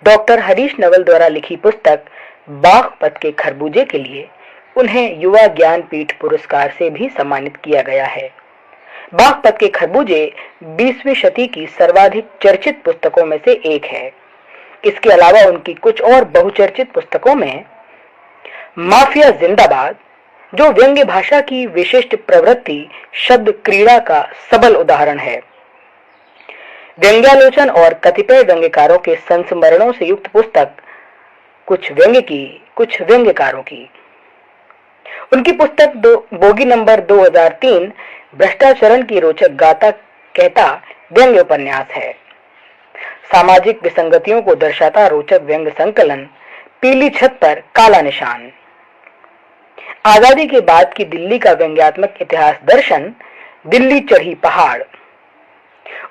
Doctor Harish Naval द्वारा लिखी पुस्तक बागपत के खरबूजे के लिए उन्हें युवा ज्ञानपीठ पुरस्कार से भी सम्मानित किया गया है। बागपत के खरबूजे 20वीं शती की सर्वाधिक चर्चित पुस्तकों में से एक है। इसके अलावा उनकी कुछ और बहुचर्चित पुस्तकों में माफिया जिंदाबाद, जो व्यंग्य भाषा की विशिष्ट प्रवृत्ति शब्द क्रीड़ा का सबल उदाहरण है, व्यंग्यालोचन और कतिपय व्यंग्यकारों के संस्मरणों से युक्त पुस्तक कुछ व्यंग्यकारों की। उनकी पुस्तक बोगी नंबर 2003 भ्रष्टाचरण की रोचक गाथा कहता व्यंग्य उपन्यास है। सामाजिक विसंगतियों को दर्शाता रोचक व्यंग्य संकलन पीली छत पर काला निशान। आजादी के बाद की दिल्ली का व्यंग्यात्मक इतिहास दर्शन दिल्ली चढ़ी पहाड़।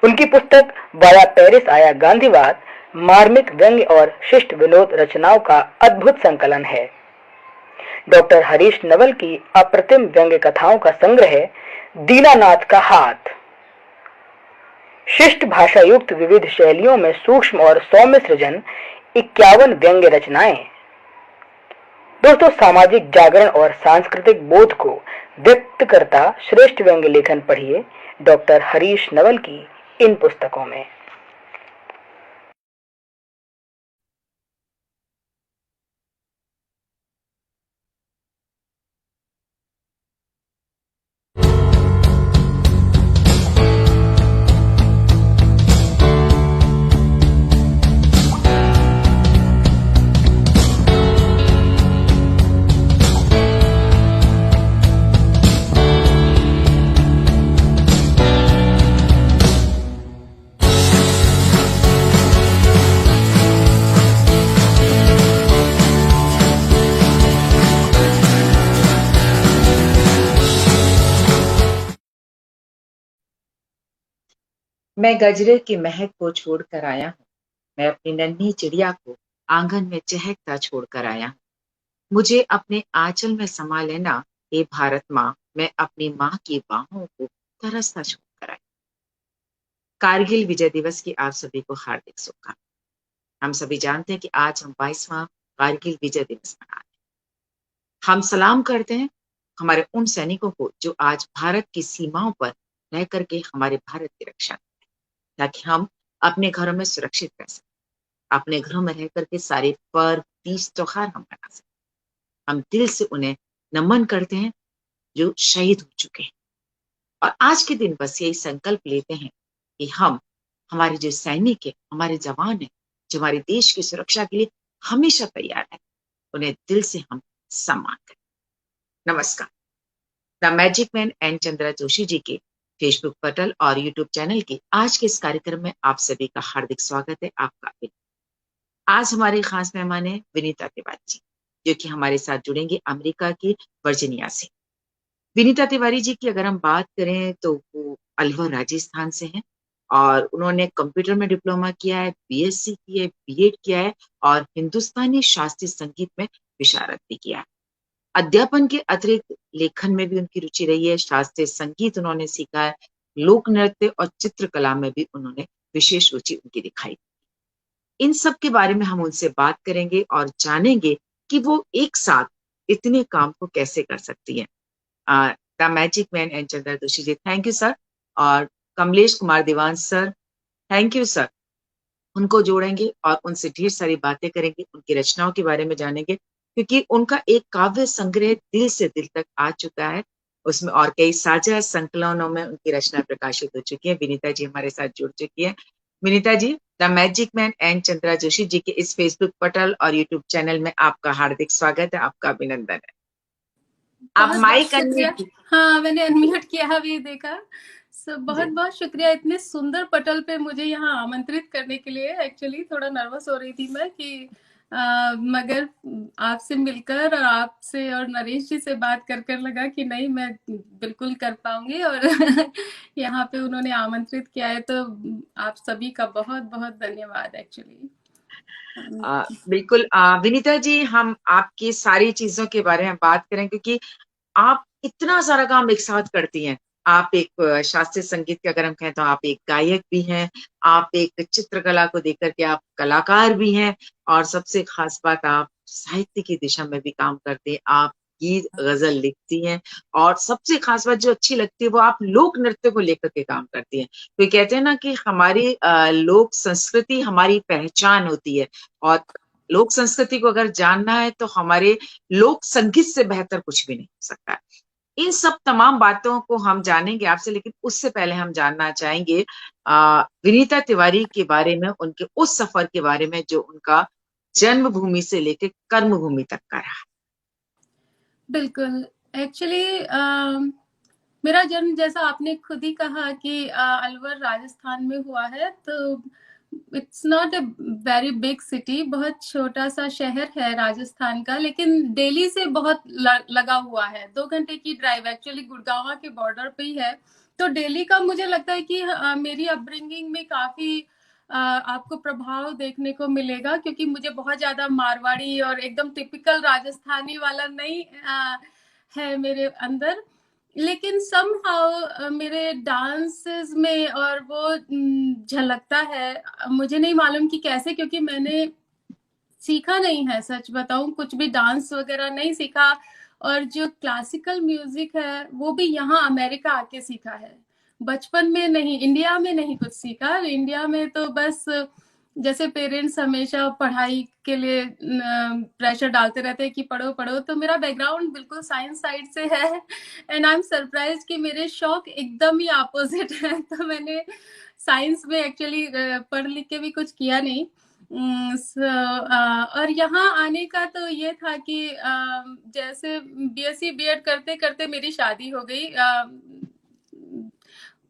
उनकी पुस्तक वाया पेरिस आया गांधीवाद मार्मिक व्यंग्य और शिष्ट विनोद रचनाओं का अद्भुत संकलन है। डॉक्टर हरीश नवल की अप्रतिम व्यंग्य कथाओं का संग्रह दीनानाथ का हाथ। शिष्ट भाषा युक्त विविध शैलियों में सूक्ष्म और सौम्य सृजन 51 व्यंग्य रचनाएं। दोस्तों, सामाजिक जागरण और सांस्कृतिक बोध को व्यक्त करता श्रेष्ठ व्यंग्य लेखन पढ़िए डॉक्टर हरीश नवल की इन पुस्तकों में। मैं गजरे की महक को छोड़कर आया हूँ। मैं अपनी नन्ही चिड़िया को आंगन में चहकता छोड़कर आया हूँ। मुझे अपने आंचल में समा लेना, हे भारत माँ। मैं अपनी माँ की बाहों को तरसता छोड़कर आया। कारगिल विजय दिवस की आप सभी को हार्दिक शुभकामनाएं। हम सभी जानते हैं कि आज हम 22वां कारगिल विजय दिवस मना रहे हैं। हम सलाम करते हैं हमारे उन सैनिकों को जो आज भारत की सीमाओं पर रह करके हमारे भारत की रक्षा, ताकि हम अपने घरों में सुरक्षित रह सकें, अपने घरों में रह करके सारे पर्व तीज त्योहार हम मना सकें। हम दिल से उन्हें नमन करते हैं जो शहीद हो चुके हैं। और आज के दिन बस यही संकल्प लेते हैं कि हम हमारे जो सैनिक है, हमारे जवान है, जो हमारे देश की सुरक्षा के लिए हमेशा तैयार है, उन्हें दिल से हम सम्मान करें। नमस्कार। The magic man N Chandra Joshi ji के फेसबुक पटल और यूट्यूब चैनल के आज के इस कार्यक्रम में आप सभी का हार्दिक स्वागत है। आपका आज हमारे खास मेहमान है विनीता तिवारी जी, जो कि हमारे साथ जुड़ेंगे अमेरिका की वर्जीनिया से। विनीता तिवारी जी की अगर हम बात करें तो वो अलवर राजस्थान से हैं और उन्होंने कंप्यूटर में डिप्लोमा किया है, बीएससी की है, बीएड किया है और हिंदुस्तानी शास्त्रीय संगीत में विशारद भी किया है। अध्यापन के अतिरिक्त लेखन में भी उनकी रुचि रही है। शास्त्रीय संगीत उन्होंने सीखा है। लोक नृत्य और चित्रकला में भी उन्होंने विशेष रुचि उनकी दिखाई। इन सब के बारे में हम उनसे बात करेंगे और जानेंगे कि वो एक साथ इतने काम को कैसे कर सकती है। The magic man and Chandra Joshi ji, thank you sir. और Kamlesh Kumar Diwan sir, thank you sir. उनको जोड़ेंगे और उनसे ढेर सारी बातें करेंगे, उनकी रचनाओं के बारे में जानेंगे, क्योंकि उनका एक काव्य संग्रह दिल से दिल तक आ चुका है। उसमें और कई साझा संकलनों में उनकी रचना प्रकाशित हो चुकी है। विनीता जी हमारे साथ जुड़ चुकी है। Vinita ji, the magic man and Chandra Joshi ji के इस फेसबुक पटल और यूट्यूब चैनल में आपका हार्दिक स्वागत है, आपका अभिनंदन है। आप माइक अनम्यूट। हाँ, मैंने अनम्यूट किया, अभी देखा। बहुत बहुत शुक्रिया इतने सुंदर पटल पे मुझे यहाँ आमंत्रित करने के लिए। एक्चुअली थोड़ा नर्वस हो रही थी मैं कि मगर आपसे मिलकर और आपसे और नरेश जी से बात कर लगा कि नहीं, मैं बिल्कुल कर पाऊंगी। और यहाँ पे उन्होंने आमंत्रित किया है, तो आप सभी का बहुत बहुत धन्यवाद। एक्चुअली बिल्कुल विनीता जी, हम आपकी सारी चीजों के बारे में बात करें, क्योंकि आप इतना सारा काम एक साथ करती हैं। आप एक शास्त्रीय संगीत के अगर हम कहें तो आप एक गायक भी हैं, आप एक चित्रकला को देख करके आप कलाकार भी हैं, और सबसे खास बात आप साहित्य की दिशा में भी काम करते हैं, आप गीत गजल लिखती हैं, और सबसे खास बात जो अच्छी लगती है वो आप लोक नृत्य को लेकर के काम करती हैं। तो ये कहते हैं ना कि हमारी लोक संस्कृति हमारी पहचान होती है, और लोक संस्कृति को अगर जानना है तो हमारे लोक संगीत से बेहतर कुछ भी नहीं हो सकता है। इन सब तमाम बातों को हम जानेंगे आपसे, लेकिन उससे पहले हम जानना चाहेंगे विनीता तिवारी के बारे में, उनके उस सफर के बारे में जो उनका जन्मभूमि से लेकर कर्मभूमि तक का रहा। बिल्कुल। एक्चुअली मेरा जन्म, जैसा आपने खुद ही कहा कि अलवर राजस्थान में हुआ है, तो it's not a very big city, बहुत छोटा सा शहर है राजस्थान का, लेकिन दिल्ली से बहुत लगा हुआ है, 2 घंटे की ड्राइव, एक्चुअली गुड़गांव के बॉर्डर पे ही है। तो दिल्ली का मुझे लगता है कि मेरी अपब्रिंगिंग में काफी आपको प्रभाव देखने को मिलेगा, क्योंकि मुझे बहुत ज्यादा मारवाड़ी और एकदम टिपिकल राजस्थानी वाला नहीं है मेरे अंदर, लेकिन समहाउ मेरे डांसेस में और वो झलकता है। मुझे नहीं मालूम कि कैसे, क्योंकि मैंने सीखा नहीं है, सच बताऊं कुछ भी डांस वगैरह नहीं सीखा, और जो क्लासिकल म्यूजिक है वो भी यहाँ अमेरिका आके सीखा है, बचपन में नहीं, इंडिया में नहीं कुछ सीखा। इंडिया में तो बस जैसे पेरेंट्स हमेशा पढ़ाई के लिए प्रेशर डालते रहते हैं कि पढ़ो पढ़ो, तो मेरा बैकग्राउंड बिल्कुल साइंस साइड से है, एंड आई एम सरप्राइज कि मेरे शौक एकदम ही अपोजिट है। तो मैंने साइंस में एक्चुअली पढ़ लिख के भी कुछ किया नहीं। और यहाँ आने का तो ये था कि जैसे बीएससी बीएड करते करते मेरी शादी हो गई।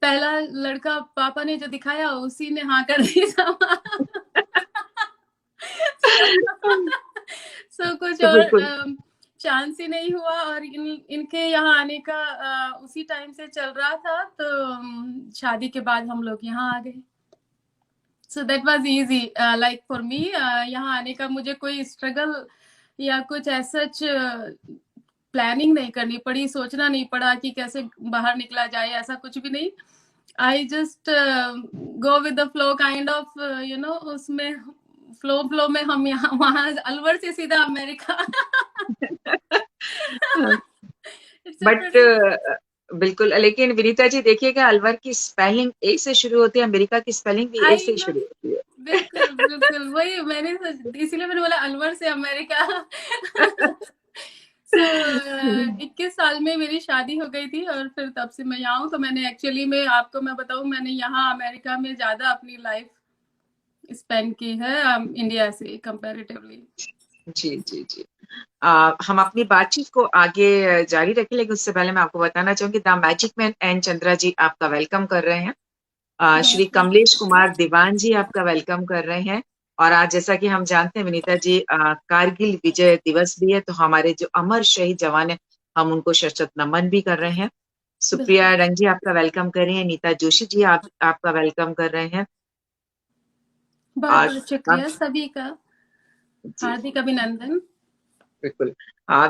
पहला लड़का पापा ने जो दिखाया उसी ने हाँ कर दी सो कुछ तो और बिल्कुल चांस ही नहीं हुआ, और इनके यहाँ आने का उसी टाइम से चल रहा था, तो शादी के बाद हम लोग यहाँ आ गए। So that was easy like for me, यहाँ आने का मुझे कोई स्ट्रगल या कुछ ऐसा प्लानिंग नहीं करनी पड़ी, सोचना नहीं पड़ा कि कैसे बाहर निकला जाए, ऐसा कुछ भी नहीं। I just go with the flow kind of, you know, उसमें फ्लो में हम यहाँ वहां अलवर से सीधा अमेरिका बट बिल्कुल, लेकिन विनीता जी देखिएगा, अलवर की स्पेलिंग ए से शुरू होती है, अमेरिका की स्पेलिंग भी ए से ही शुरू होती है। बिल्कुल बिल्कुल वही मैंने इसीलिए मैंने बोला अलवर से अमेरिका। सो 21 साल में मेरी शादी हो गई थी, और फिर तब से मैं यहाँ हूँ। तो मैंने एक्चुअली में आपको मैं बताऊँ, मैंने यहाँ अमेरिका में ज्यादा अपनी लाइफ स्पेंड की है इंडिया से कंपैरेटिवली। जी जी जी। हम अपनी बातचीत को आगे जारी रखें, लेकिन उससे पहले मैं आपको बताना चाहूंगी the magic man N Chandra ji आपका वेलकम कर रहे हैं। श्री कमलेश कुमार दीवान जी आपका वेलकम कर रहे हैं। और आज जैसा कि हम जानते हैं विनीता जी, कारगिल विजय दिवस भी है, तो हमारे जो अमर शहीद जवान है हम उनको शत नमन भी कर रहे हैं। सुप्रिया रंग जी आपका वेलकम कर रहे हैं। नीता जोशी जी आपका वेलकम कर रहे हैं। बहुत बहुत शुक्रिया सभी का, हार्दिक अभिनंदन। बिल्कुल।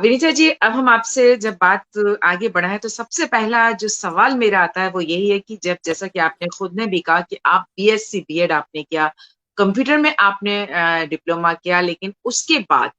विनीता जी, अब हम आपसे जब बात आगे बढ़ाएं तो सबसे पहला जो सवाल मेरा आता है वो यही है कि जब, जैसा कि आपने खुद ने भी कहा कि आप बीएससी बीएड आपने किया, कंप्यूटर में आपने डिप्लोमा किया, लेकिन उसके बाद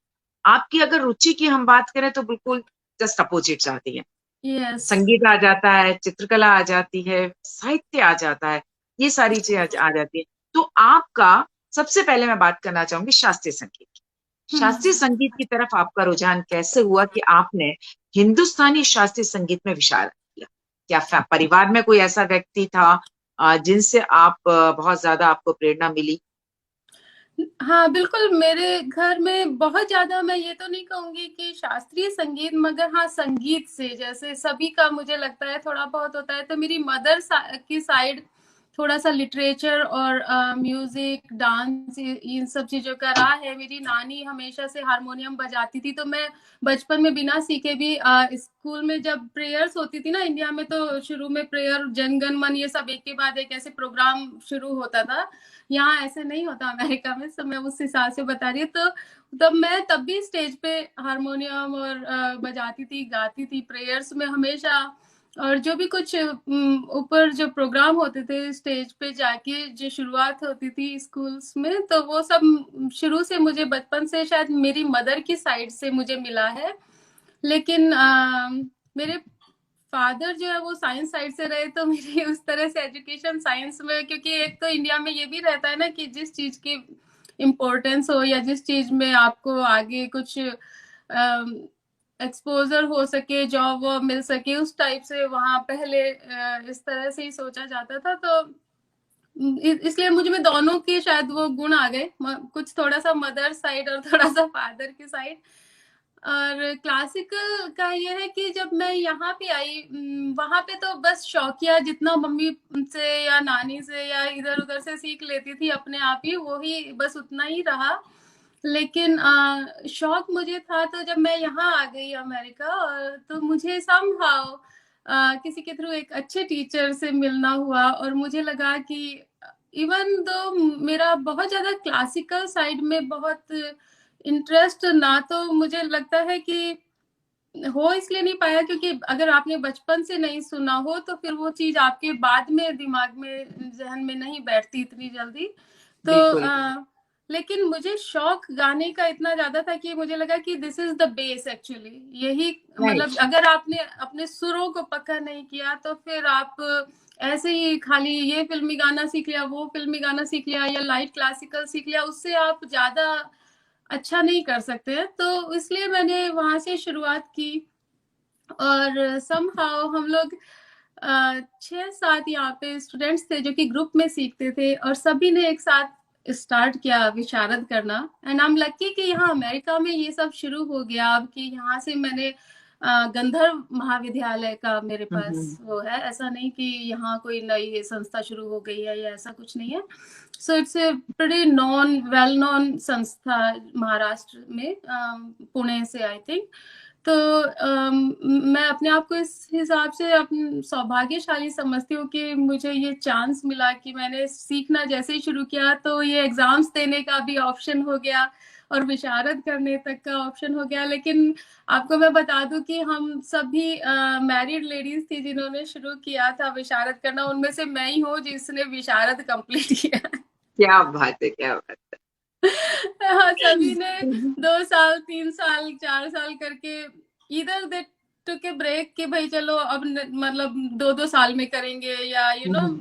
आपकी अगर रुचि की हम बात करें तो बिल्कुल जस्ट अपोजिट जाती है। yes. संगीत आ जाता है, चित्रकला आ जाती है, साहित्य आ जाता है, ये सारी चीजें आ जाती है। तो आपका सबसे पहले मैं बात करना चाहूंगी शास्त्रीय संगीत की। शास्त्रीय संगीत की तरफ आपका रुझान कैसे हुआ कि आपने हिंदुस्तानी शास्त्रीय संगीत में विशारद किया? क्या परिवार में कोई ऐसा व्यक्ति था जिनसे आप बहुत ज्यादा आपको प्रेरणा मिली? हाँ बिल्कुल, मेरे घर में बहुत ज्यादा, मैं ये तो नहीं कहूंगी कि शास्त्रीय संगीत, मगर हाँ संगीत से जैसे सभी का मुझे लगता है थोड़ा बहुत होता है। तो मेरी मदर की साइड थोड़ा सा लिटरेचर और म्यूजिक डांस इन सब चीजों का रहा है। मेरी नानी हमेशा से हारमोनियम बजाती थी, तो मैं बचपन में बिना सीखे भी स्कूल में जब प्रेयर्स होती थी ना इंडिया में, तो शुरू में प्रेयर जनगण मन ये सब एक के बाद एक ऐसे प्रोग्राम शुरू होता था। यहाँ ऐसे नहीं होता अमेरिका में, तो मैं उस हिसाब से बता रही हूँ। तो तब मैं तब भी स्टेज पे हारमोनियम और बजाती थी, गाती थी प्रेयर्स में हमेशा। और जो भी कुछ ऊपर जो प्रोग्राम होते थे स्टेज पे जाके जो शुरुआत होती थी स्कूल्स में, तो वो सब शुरू से मुझे बचपन से शायद मेरी मदर की साइड से मुझे मिला है। लेकिन मेरे फादर जो है वो साइंस साइड से रहे, तो मेरी उस तरह से एजुकेशन साइंस में, क्योंकि एक तो इंडिया में ये भी रहता है ना कि जिस चीज की इम्पोर्टेंस हो या जिस चीज में आपको आगे कुछ एक्सपोजर हो सके, जॉब वॉब मिल सके, उस टाइप से वहाँ पहले इस तरह से ही सोचा जाता था। तो इसलिए मुझ में दोनों के शायद वो गुण आ गए, कुछ थोड़ा सा मदर साइड और थोड़ा सा फादर की साइड। और क्लासिकल का ये है कि जब मैं यहाँ पे आई, वहां पे तो बस शौकिया जितना मम्मी से या नानी से या इधर उधर से सीख लेती थी अपने आप ही, वो ही बस उतना ही रहा। लेकिन शौक मुझे था, तो जब मैं यहाँ आ गई अमेरिका, तो मुझे समहाउ किसी के थ्रू एक अच्छे टीचर से मिलना हुआ, और मुझे लगा कि इवन दो मेरा बहुत ज्यादा क्लासिकल साइड में बहुत इंटरेस्ट ना, तो मुझे लगता है कि हो इसलिए नहीं पाया क्योंकि अगर आपने बचपन से नहीं सुना हो तो फिर वो चीज आपके बाद में दिमाग में, जहन में नहीं बैठती इतनी जल्दी। तो बिल्कुल। लेकिन मुझे शौक गाने का इतना ज्यादा था कि मुझे लगा कि this is the base actually, यही मतलब राइट। अगर आपने अपने सुरों को पक्का नहीं किया तो फिर आप ऐसे ही खाली ये फिल्मी गाना सीख लिया, वो फिल्मी गाना सीख लिया, या लाइट क्लासिकल सीख लिया, उससे आप ज्यादा अच्छा नहीं कर सकते हैं। तो इसलिए मैंने वहां से शुरुआत की, और समहाउ हम लोग 6-7 यहाँ पे स्टूडेंट्स थे जो कि ग्रुप में सीखते थे, और सभी ने एक साथ स्टार्ट किया विशारद करना। एंड आई एम लकी कि यहाँ अमेरिका में ये सब शुरू हो गया अब, कि यहाँ से मैंने गंधर्व महाविद्यालय का मेरे पास वो है, ऐसा नहीं कि यहाँ कोई नई संस्था शुरू हो गई है या ऐसा कुछ नहीं है। So it's a pretty non well non संस्था महाराष्ट्र में, पुणे से आई थिंक। तो मैं अपने आप को इस हिसाब से अपनी सौभाग्यशाली समझती हूँ कि मुझे ये चांस मिला कि मैंने सीखना जैसे ही शुरू किया तो ये एग्जाम्स देने का भी ऑप्शन हो गया और विशारद करने तक का ऑप्शन हो गया। लेकिन आपको मैं बता दूं कि हम सभी मैरिड लेडीज थी जिन्होंने शुरू किया था विशारद करना, उनमें से मैं ही हूँ जिसने विशारद कंप्लीट किया। क्या बात है, क्या बात हाँ, सभी ने है। 2 साल 3 साल 4 साल करके इधर दे टुक ए ब्रेक कि भाई चलो अब मतलब 2-2 साल में करेंगे, या हम्म।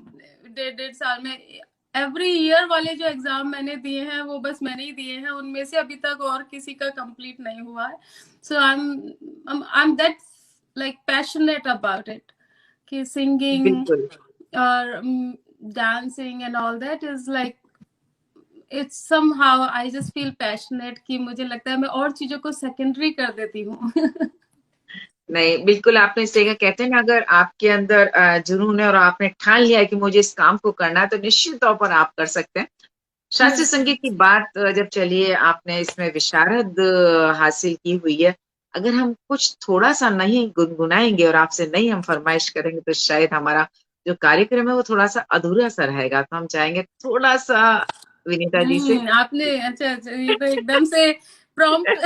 1.5 साल में। एवरी ईयर वाले जो एग्जाम मैंने दिए हैं वो बस मैंने ही दिए हैं, उनमें से अभी तक और किसी का कंप्लीट नहीं हुआ है। So I am that like passionate about it, कि सिंगिंग बिल्कुल। और dancing and all that is like it's somehow I just feel passionate, कि मुझे लगता है मैं और चीजों को सेकेंडरी कर देती हूँ। नहीं, बिल्कुल आपने सही कहा। कहते हैं ना, अगर आपके अंदर जुनून है और आपने ठान लिया है कि मुझे इस काम को करना है, तो निश्चित तौर पर आप कर सकते हैं। शास्त्रीय संगीत की बात जब चलिए, आपने इसमें विशारद हासिल की हुई है। अगर हम कुछ थोड़ा सा नहीं गुनगुनाएंगे और आपसे नहीं हम फरमाइश करेंगे, तो शायद हमारा जो कार्यक्रम है वो थोड़ा सा अधूरा सा रहेगा। तो हम चाहेंगे थोड़ा सा विनीता जी से। आपने अच्छा अच्छा, ये तो एकदम से प्रॉम्प्ट।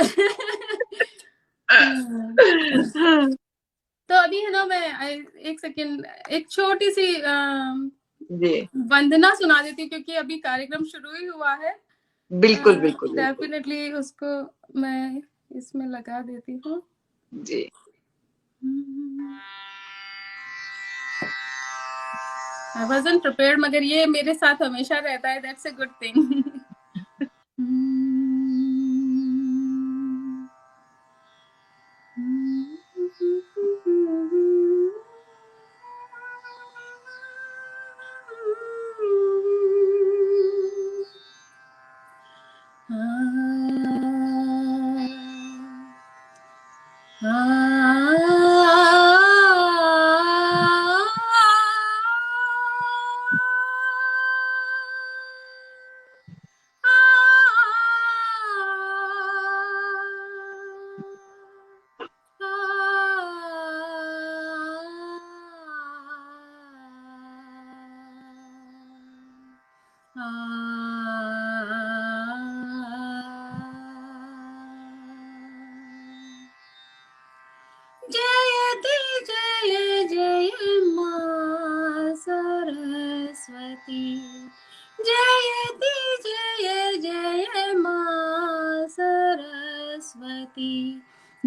तो अभी है ना, मैं एक सेकेंड एक छोटी सी जी, वंदना सुना देती हूँ क्योंकि अभी कार्यक्रम शुरू ही हुआ है। बिल्कुल बिल्कुल बिल्कुल। डेफिनेटली उसको मैं इसमें लगा देती हूँ। जी। आई वाज़न्ट प्रिपेयर्ड, मगर ये मेरे साथ हमेशा रहता है, दैट्स अ गुड थिंग।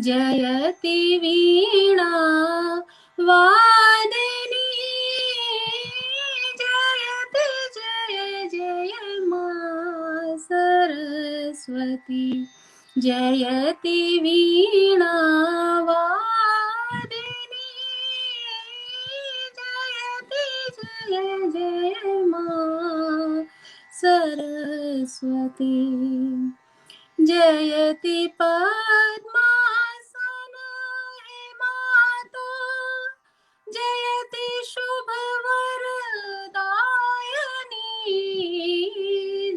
जयति वीणा वादिनी जयति जय जय मा सरस्वती जयति वीणा वादिनी जयति जय जय मा सरस्वती जयति पद्मासन हिमातो जयति शुभवरदायनी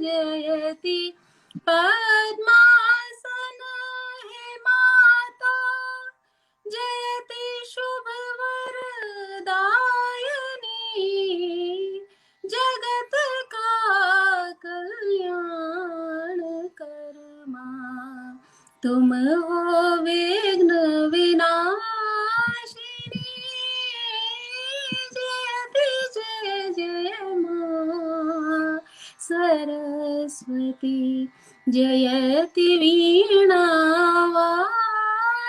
जयति पद्मासन हिमातो जयति शुभवरदायनी जगत का कल्याण करमा तुम हो विघ्न विनाशिनी जयति जय जय मा सरस्वती जयति वीणा वादिनी।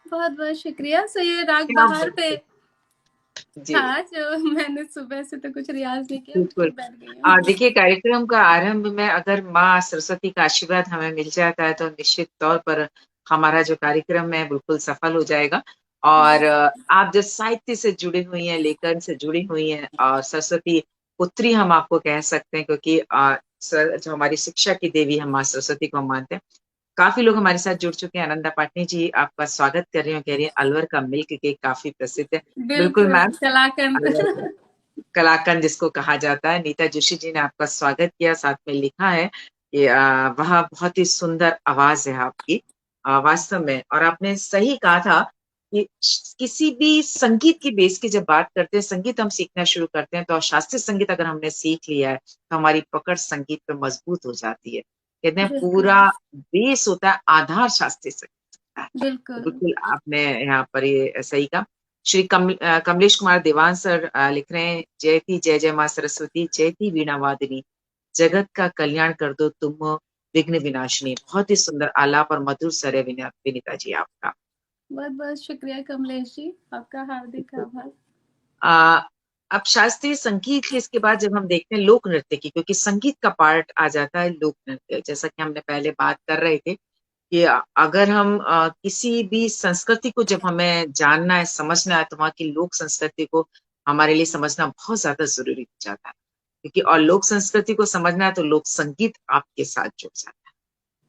बहुत बहुत शुक्रिया। सो ये राग क्या बहार पे जी था जो मैंने सुबह से तो कुछ रियाज नहीं किया, बिल्कुल। बैठ गई हूँ। देखिए, कार्यक्रम का आरंभ में अगर माँ सरस्वती का आशीर्वाद हमें मिल जाता है तो निश्चित तौर पर हमारा जो कार्यक्रम है बिल्कुल सफल हो जाएगा। और आप जो साहित्य से जुड़ी हुई हैं, लेखन से जुड़ी हुई हैं, और सरस्वती पुत्री हम आपको कह सकते हैं, क्योंकि जो हमारी शिक्षा की देवी हम माँ सरस्वती को मानते हैं। काफी लोग हमारे साथ जुड़ चुके हैं। आनंदा पाटनी जी आपका स्वागत कर रही हूँ, कह रही है अलवर का मिल्क केक काफी प्रसिद्ध है। बिल्कुल बिल्कुल मैम, कलाकंद। कलाकंद जिसको कहा जाता है। नीता जोशी जी ने आपका स्वागत किया, साथ में लिखा है कि वह बहुत ही सुंदर आवाज है आपकी, वास्तव में। और आपने सही कहा था कि किसी भी संगीत की बेस की जब बात करते हैं, संगीत हम सीखना शुरू करते हैं, तो शास्त्रीय संगीत अगर हमने सीख लिया है तो हमारी पकड़ संगीत पे मजबूत हो जाती है। कहते हैं बिल्कुल पूरा बेस होता है, आधार शास्त्रीय संगीत होता है। बिल्कुल बिल्कुल आपने यहाँ पर ये सही कहा। श्री कमलेश कुमार देवान सर लिख रहे हैं, जयती जय जय माँ सरस्वती जयती वीणा वादिनी जगत का कल्याण कर दो तुम विघ्न विनाशिनी। बहुत ही सुंदर आलाप और मधुर स्वर है विनीता जी आपका। बहुत बहुत शुक्रिया कमलेश जी, आपका हार्दिक आभार। आ, अब शास्त्रीय संगीत के इसके बाद जब हम देखते हैं लोक नृत्य की, क्योंकि संगीत का पार्ट आ जाता है लोक नृत्य, जैसा कि हमने पहले बात कर रहे थे कि अगर हम किसी भी संस्कृति को जब हमें जानना है, समझना है, तो वहाँ की लोक संस्कृति को हमारे लिए समझना बहुत ज्यादा जरूरी हो जाता है। क्योंकि और लोक संस्कृति को समझना है तो लोक संगीत आपके साथ जुड़ जाता है।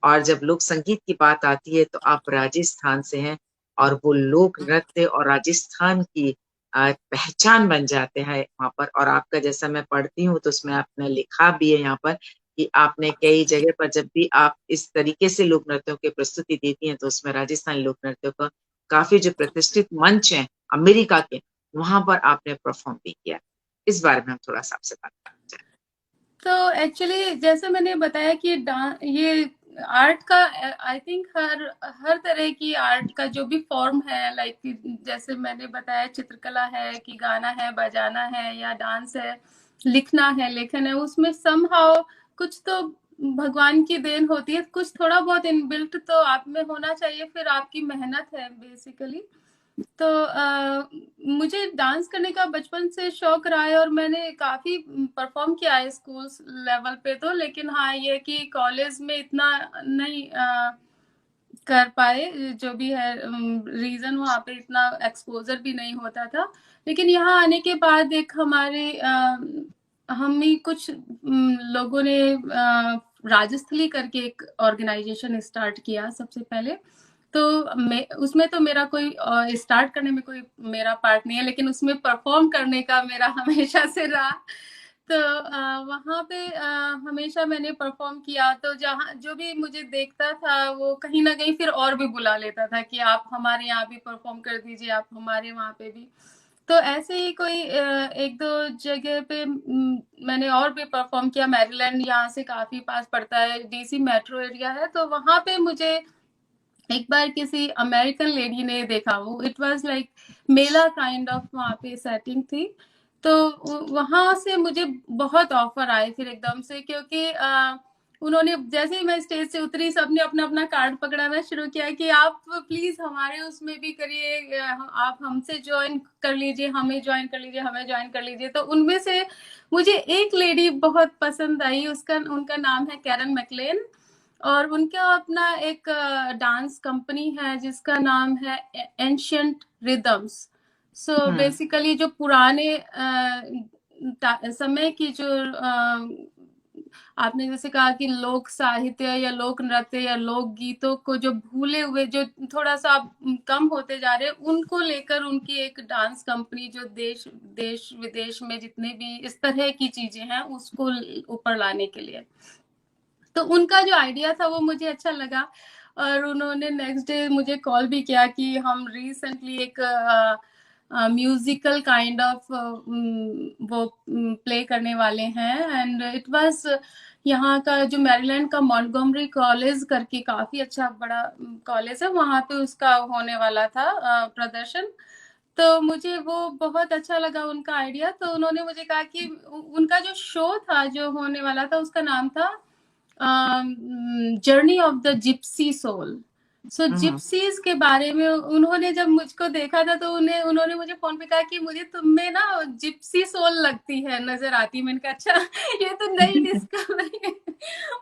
और जब लोक संगीत की बात आती है तो आप राजस्थान से हैं, और वो लोक नृत्य और राजस्थान की पहचान बन जाते हैं वहां पर। और आपका जैसा मैं पढ़ती हूँ तो उसमें आपने लिखा भी है यहाँ पर कि आपने कई जगह पर जब भी आप इस तरीके से लोक नृत्यों की प्रस्तुति देती हैं तो उसमें राजस्थानी लोक नृत्यों का काफी जो प्रतिष्ठित मंच है अमेरिका के, वहां पर आपने परफॉर्म भी किया। इस बारे में हम थोड़ा सा आपसे बात करना चाहें। तो एक्चुअली जैसे मैंने बताया कि ये आर्ट का आई थिंक हर तरह की आर्ट का जो भी फॉर्म है, लाइक जैसे मैंने बताया चित्रकला है कि गाना है, बजाना है या डांस है, लिखना है, लेखन है, उसमें समहाउ कुछ तो भगवान की देन होती है, कुछ थोड़ा बहुत इनबिल्ट तो आप में होना चाहिए, फिर आपकी मेहनत है बेसिकली। तो मुझे डांस करने का बचपन से शौक रहा है और मैंने काफी परफॉर्म किया है स्कूल लेवल पे तो, लेकिन हाँ ये कि कॉलेज में इतना नहीं कर पाए, जो भी है रीजन, वहाँ पे इतना एक्सपोजर भी नहीं होता था। लेकिन यहाँ आने के बाद एक हमारे हम ही कुछ लोगों ने राजस्थली करके एक ऑर्गेनाइजेशन स्टार्ट किया सबसे पहले। तो उसमें तो मेरा कोई स्टार्ट करने में कोई मेरा पार्ट नहीं है, लेकिन उसमें परफॉर्म करने का मेरा हमेशा से रहा। तो वहाँ पे हमेशा मैंने परफॉर्म किया, तो जहाँ जो भी मुझे देखता था वो कहीं ना कहीं फिर और भी बुला लेता था कि आप हमारे यहाँ भी परफॉर्म कर दीजिए, आप हमारे वहाँ पे भी। तो ऐसे ही कोई एक दो जगह पे मैंने और भी परफॉर्म किया। मैरीलैंड यहाँ से काफी पास पड़ता है, डीसी मेट्रो एरिया है, तो वहाँ पे मुझे एक बार किसी अमेरिकन लेडी ने देखा, वो it was like Mela kind of वहाँ पे सेटिंग थी। तो वहां से मुझे बहुत ऑफर आए फिर एकदम से, क्योंकि उन्होंने जैसे ही मैं स्टेज से उतरी सबने अपना अपना कार्ड पकड़ाना शुरू किया कि आप प्लीज हमारे उसमें भी करिए, आप हमसे ज्वाइन कर लीजिए, हमें ज्वाइन कर लीजिए, हमें ज्वाइन कर लीजिए। तो उनमें से मुझे एक लेडी बहुत पसंद आई, उसका उनका नाम है कैरन मैकलेन, और उनका अपना एक डांस कंपनी है जिसका नाम है एंशियंट रिदम्स। सो बेसिकली जो पुराने समय की जो आपने जैसे कहा कि लोक साहित्य या लोक नृत्य या लोक गीतों को जो भूले हुए, जो थोड़ा सा कम होते जा रहे हैं, उनको लेकर उनकी एक डांस कंपनी जो देश देश विदेश में जितने भी इस तरह की चीजें हैं उसको ऊपर लाने के लिए। तो उनका जो आइडिया था वो मुझे अच्छा लगा, और उन्होंने नेक्स्ट डे मुझे कॉल भी किया कि हम रिसेंटली एक म्यूजिकल काइंड ऑफ वो प्ले करने वाले हैं, एंड इट वाज यहाँ का जो मैरीलैंड का मॉन्टगोमरी कॉलेज करके काफी अच्छा बड़ा कॉलेज है, वहां पे उसका होने वाला था प्रदर्शन। तो मुझे वो बहुत अच्छा लगा उनका आइडिया। तो उन्होंने मुझे कहा कि उनका जो शो था जो होने वाला था उसका नाम था journey of the gypsy soul. So gypsies के बारे में उन्होंने जब मुझको देखा था तो उन्होंने मुझे फोन पे कहा कि मुझे तुम में ना जिप्सी सोल लगती है, नजर आती। मैंने कहा अच्छा, ये तो नई डिस्कवरी है।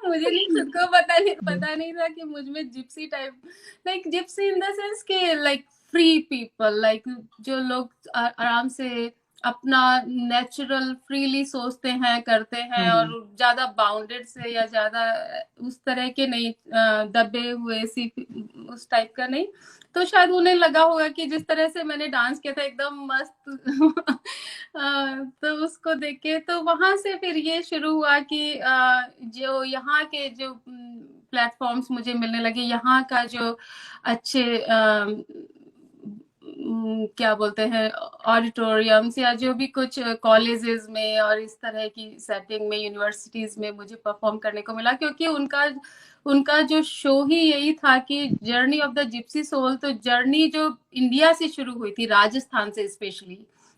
मुझे नहीं, खुद को पता नहीं था कि मुझ में Gypsy type, like Gypsy in the sense के लाइक फ्री पीपल, लाइक जो लोग आराम से अपना नेचुरल फ्रीली सोचते हैं, करते हैं, और ज्यादा बाउंडेड से या ज्यादा उस तरह के नहीं, दबे हुए सी उस टाइप का नहीं। तो शायद उन्हें लगा होगा कि जिस तरह से मैंने डांस किया था एकदम मस्त तो उसको देख के तो वहां से फिर ये शुरू हुआ कि जो यहाँ के जो प्लेटफॉर्म्स मुझे मिलने लगे, यहाँ का जो अच्छे क्या बोलते हैं ऑडिटोरियम्स या जो भी कुछ कॉलेजेस में और इस तरह की सेटिंग में, यूनिवर्सिटीज में मुझे परफॉर्म करने को मिला, क्योंकि उनका उनका जो शो ही यही था कि journey of the gypsy soul. तो जर्नी जो इंडिया से शुरू हुई थी, राजस्थान से स्पेशली,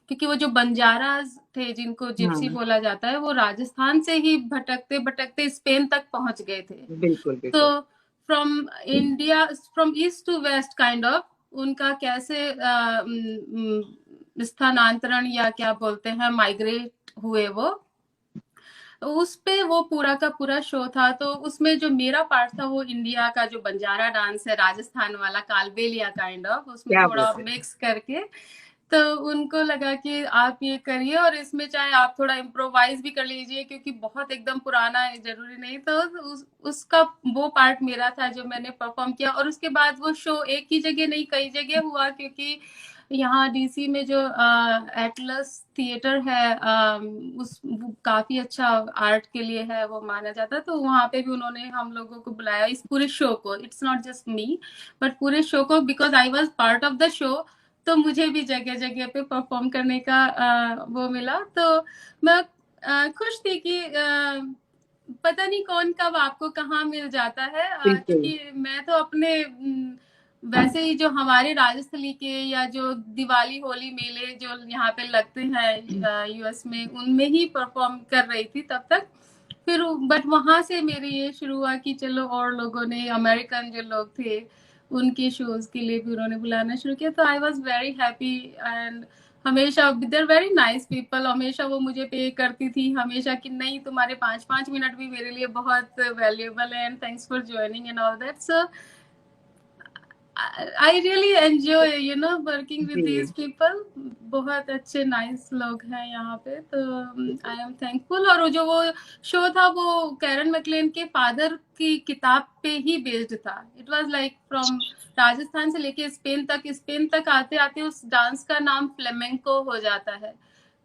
क्योंकि वो जो बंजाराज थे जिनको जिप्सी बोला जाता है, वो राजस्थान से ही भटकते भटकते स्पेन तक पहुंच गए थे। बिल्कुल, बिल्कुल। तो from India, from east to west kind of, उनका कैसे स्थानांतरण या क्या बोलते हैं माइग्रेट हुए वो, उस पे वो पूरा का पूरा शो था। तो उसमें जो मेरा पार्ट था वो इंडिया का जो बंजारा डांस है, राजस्थान वाला कालबेलिया काइंड ऑफ, उसमें थोड़ा मिक्स करके। तो उनको लगा कि आप ये करिए और इसमें चाहे आप थोड़ा इम्प्रोवाइज भी कर लीजिए, क्योंकि बहुत एकदम पुराना जरूरी नहीं। तो उसका वो पार्ट मेरा था जो मैंने परफॉर्म किया। और उसके बाद वो शो एक ही जगह नहीं कई जगह हुआ, क्योंकि यहाँ डीसी में जो एटलस थिएटर है, उस काफी अच्छा आर्ट के लिए है वो माना जाता है। तो वहाँ पे भी उन्होंने हम लोगों को बुलाया इस पूरे शो को, it's not just me but पूरे शो को, because I was part of the show. तो मुझे भी जगह जगह पे परफॉर्म करने का वो मिला। तो मैं खुश थी कि पता नहीं कौन कब आपको कहाँ मिल जाता है, क्योंकि मैं तो अपने वैसे ही जो हमारे राजस्थली के या जो दिवाली होली मेले जो यहाँ पे लगते हैं यूएस में, उनमें ही परफॉर्म कर रही थी तब तक। फिर बट वहां से मेरी ये शुरू हुआ कि चलो और लोगों ने, अमेरिकन जो लोग थे उनके शोज के लिए भी उन्होंने बुलाना शुरू किया। तो I was very happy, and हमेशा देर वेरी नाइस पीपल, हमेशा वो मुझे पे करती थी हमेशा कि नहीं तुम्हारे 5-5 मिनट भी मेरे लिए बहुत वैल्यूएबल है, and thanks for joining and all that. So I really enjoy working with these people। बहुत अच्छे नाइस लोग हैं यहाँ पे। तो आई एम थैंकफुल। और जो वो शो था वो कैरन मैकलेन के फादर की किताब पे ही बेस्ड था। It was like from Rajasthan से लेके स्पेन तक आते आते उस डांस का नाम फ्लेमेंको हो जाता है।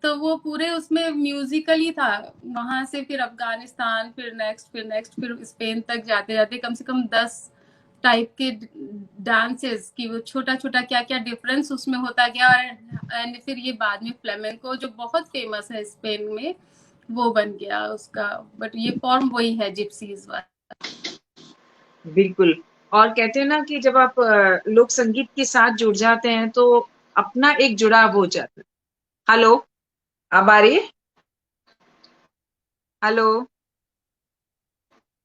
तो वो पूरे उसमें म्यूजिकल ही था, वहां से फिर अफगानिस्तान, फिर नेक्स्ट फिर स्पेन तक जाते जाते कम से कम 10 टाइप के डांसेस की वो छोटा छोटा क्या क्या डिफरेंस उसमें होता गया। एंड फिर ये बाद में फ्लेमेंको जो बहुत फेमस है स्पेन में, वो बन गया उसका। बट ये फॉर्म वही है जिप्सीज वाला। बिल्कुल। और कहते हैं ना कि जब आप लोक संगीत के साथ जुड़ जाते हैं तो अपना एक जुड़ाव हो जाता है। हेलो, अब आ रही है? हेलो,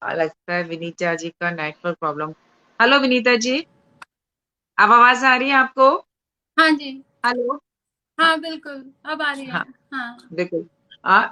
लगता है विनीता जी का network problem. Hello Vinita ji, अब आवाज आ रही है आपको? हाँ जी। हेलो। हाँ। हाँ, बिल्कुल, अब आ रही है। हाँ, हाँ। बिल्कुल।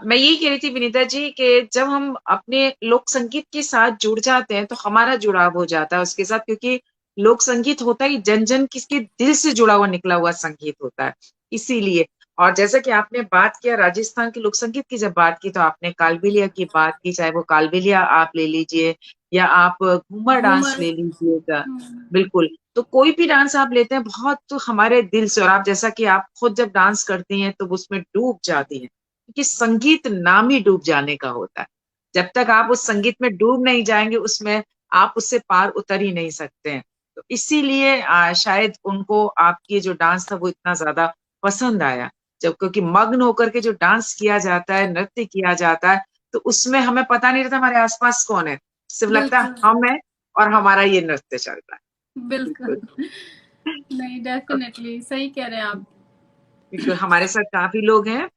मैं यही कह रही थी विनीता जी कि जब हम अपने लोक संगीत के साथ जुड़ जाते हैं तो हमारा जुड़ाव हो जाता है उसके साथ, क्योंकि लोक संगीत होता ही जन जन किसके दिल से जुड़ा हुआ निकला हुआ संगीत होता है। इसीलिए, और जैसा कि आपने बात किया राजस्थान के लोक संगीत की, जब बात की तो आपने कालबेलिया की बात की, चाहे वो कालबेलिया आप ले लीजिए या आप घूमर डांस घूमर। ले लीजिएगा। हुँ। बिल्कुल। तो कोई भी डांस आप लेते हैं बहुत तो हमारे दिल से, और आप जैसा कि आप खुद जब डांस करती हैं तो उसमें डूब जाती हैं, क्योंकि संगीत नाम ही डूब जाने का होता है। जब तक आप उस संगीत में डूब नहीं जाएंगे उसमें, आप उससे पार उतर ही नहीं सकते हैं। तो इसीलिए शायद उनको आपकी जो डांस था वो इतना ज्यादा पसंद आया। जब क्योंकि मग्न होकर के जो डांस किया जाता है, नृत्य किया जाता है, तो उसमें हमें पता नहीं रहता हमारे आसपास कौन है, सिर्फ लगता है बिल्कुल, हम है और हमारा ये नृत्य चल रहा है। बिल्कुल। बिल्कुल। नहीं, डेफ़िनिटली सही कह रहे हैं आप। बिल्कुल, हमारे साथ काफी लोग हैं।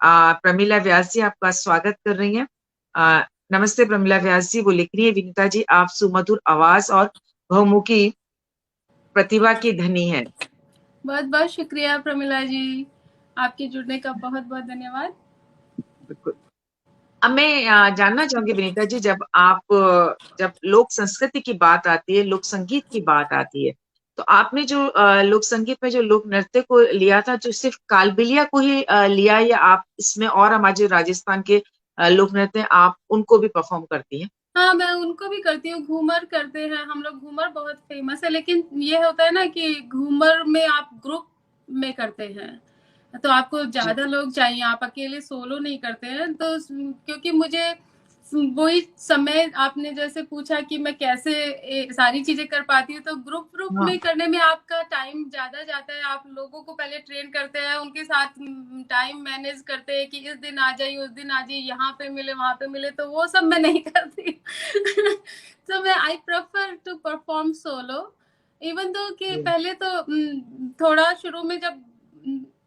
प्रमिला व्यास जी आपका स्वागत कर रही हैं। आ, नमस्ते प्रमिला व्यास जी, वो लिख रही है, विनीता जी आप सुमधुर आवाज और बहुमुखी प्रतिभा की धनी है। बहुत-बहुत शुक्रिया प्रमिला जी। आपके जुड़ने का बहुत-बहुत धन्यवाद। बिल्कुल। अब मैं जानना चाहूंगी विनीता जी, जब लोक संस्कृति की बात आती है, लोक संगीत की बात आती है, तो आपने जो लोक संगीत में जो लोक नृत्य को लिया था, जो सिर्फ कालबेलिया को ही लिया, या आप इसमें और हमारे जो राजस्थान के लोक नृत्य हैं, आप उनको भी परफॉर्म करती हैं? हाँ, मैं उनको भी करती हूँ, घूमर करते हैं हम लोग, घूमर बहुत फ़ेमस है, लेकिन ये होता है ना कि घूमर में आप ग्रुप में करते हैं, तो आपको जी। ज़्यादा लोग चाहिए, आप अकेले सोलो नहीं करते हैं, तो क्योंकि मुझे वही समय आपने जैसे पूछा कि मैं कैसे सारी चीजें कर पाती हूँ, तो ग्रुप ग्रुप हाँ। में करने में आपका टाइम ज्यादा जाता है, आप लोगों को पहले ट्रेन करते हैं, उनके साथ टाइम मैनेज करते हैं कि इस दिन आ जाइए, उस दिन आ जाइए, यहाँ पे मिले वहां पे मिले, तो वो सब मैं नहीं करती। तो मैं I prefer to perform solo, even though कि जी। पहले तो थोड़ा शुरू में जब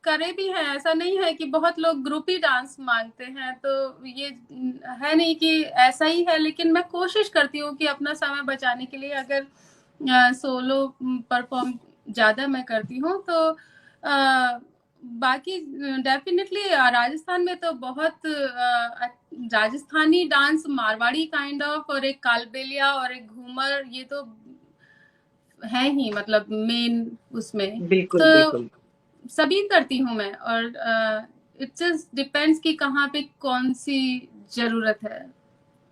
करे भी हैं, ऐसा नहीं है कि बहुत लोग ग्रुप ही डांस मांगते हैं, तो ये है नहीं कि ऐसा ही है, लेकिन मैं कोशिश करती हूँ कि अपना समय बचाने के लिए अगर सोलो परफॉर्म ज़्यादा मैं करती हूँ, तो बाकी डेफिनेटली राजस्थान में तो बहुत Rajasthani dance, Marwari kind of, और एक कालबेलिया और एक घूमर, ये तो है ही मतलब मेन उसमें, बिल्कुल तो बिल्कुल। सभी करती हूँ मैं, और इट जस्ट डिपेंड्स कि कहाँ पे कौन सी जरूरत है।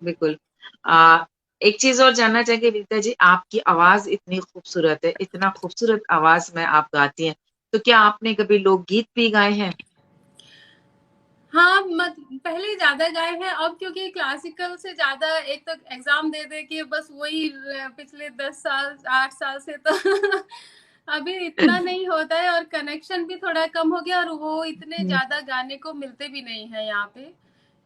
बिल्कुल। आ, एक चीज और जानना चाहेंगे विनीता जी, आपकी आवाज इतनी खूबसूरत है, इतना खूबसूरत आवाज में आप गाती हैं, तो क्या आपने कभी लोकगीत भी गाए हैं? हाँ, मत पहले ज्यादा गाए हैं, अब क्योंकि क्लासिकल से ज्यादा एक तो एग्जाम दे दे के बस वही पिछले 10 साल 8 साल से तो अभी इतना नहीं होता है, और कनेक्शन भी थोड़ा कम हो गया, और वो इतने हम्म। ज्यादा गाने को मिलते भी नहीं है यहाँ पे।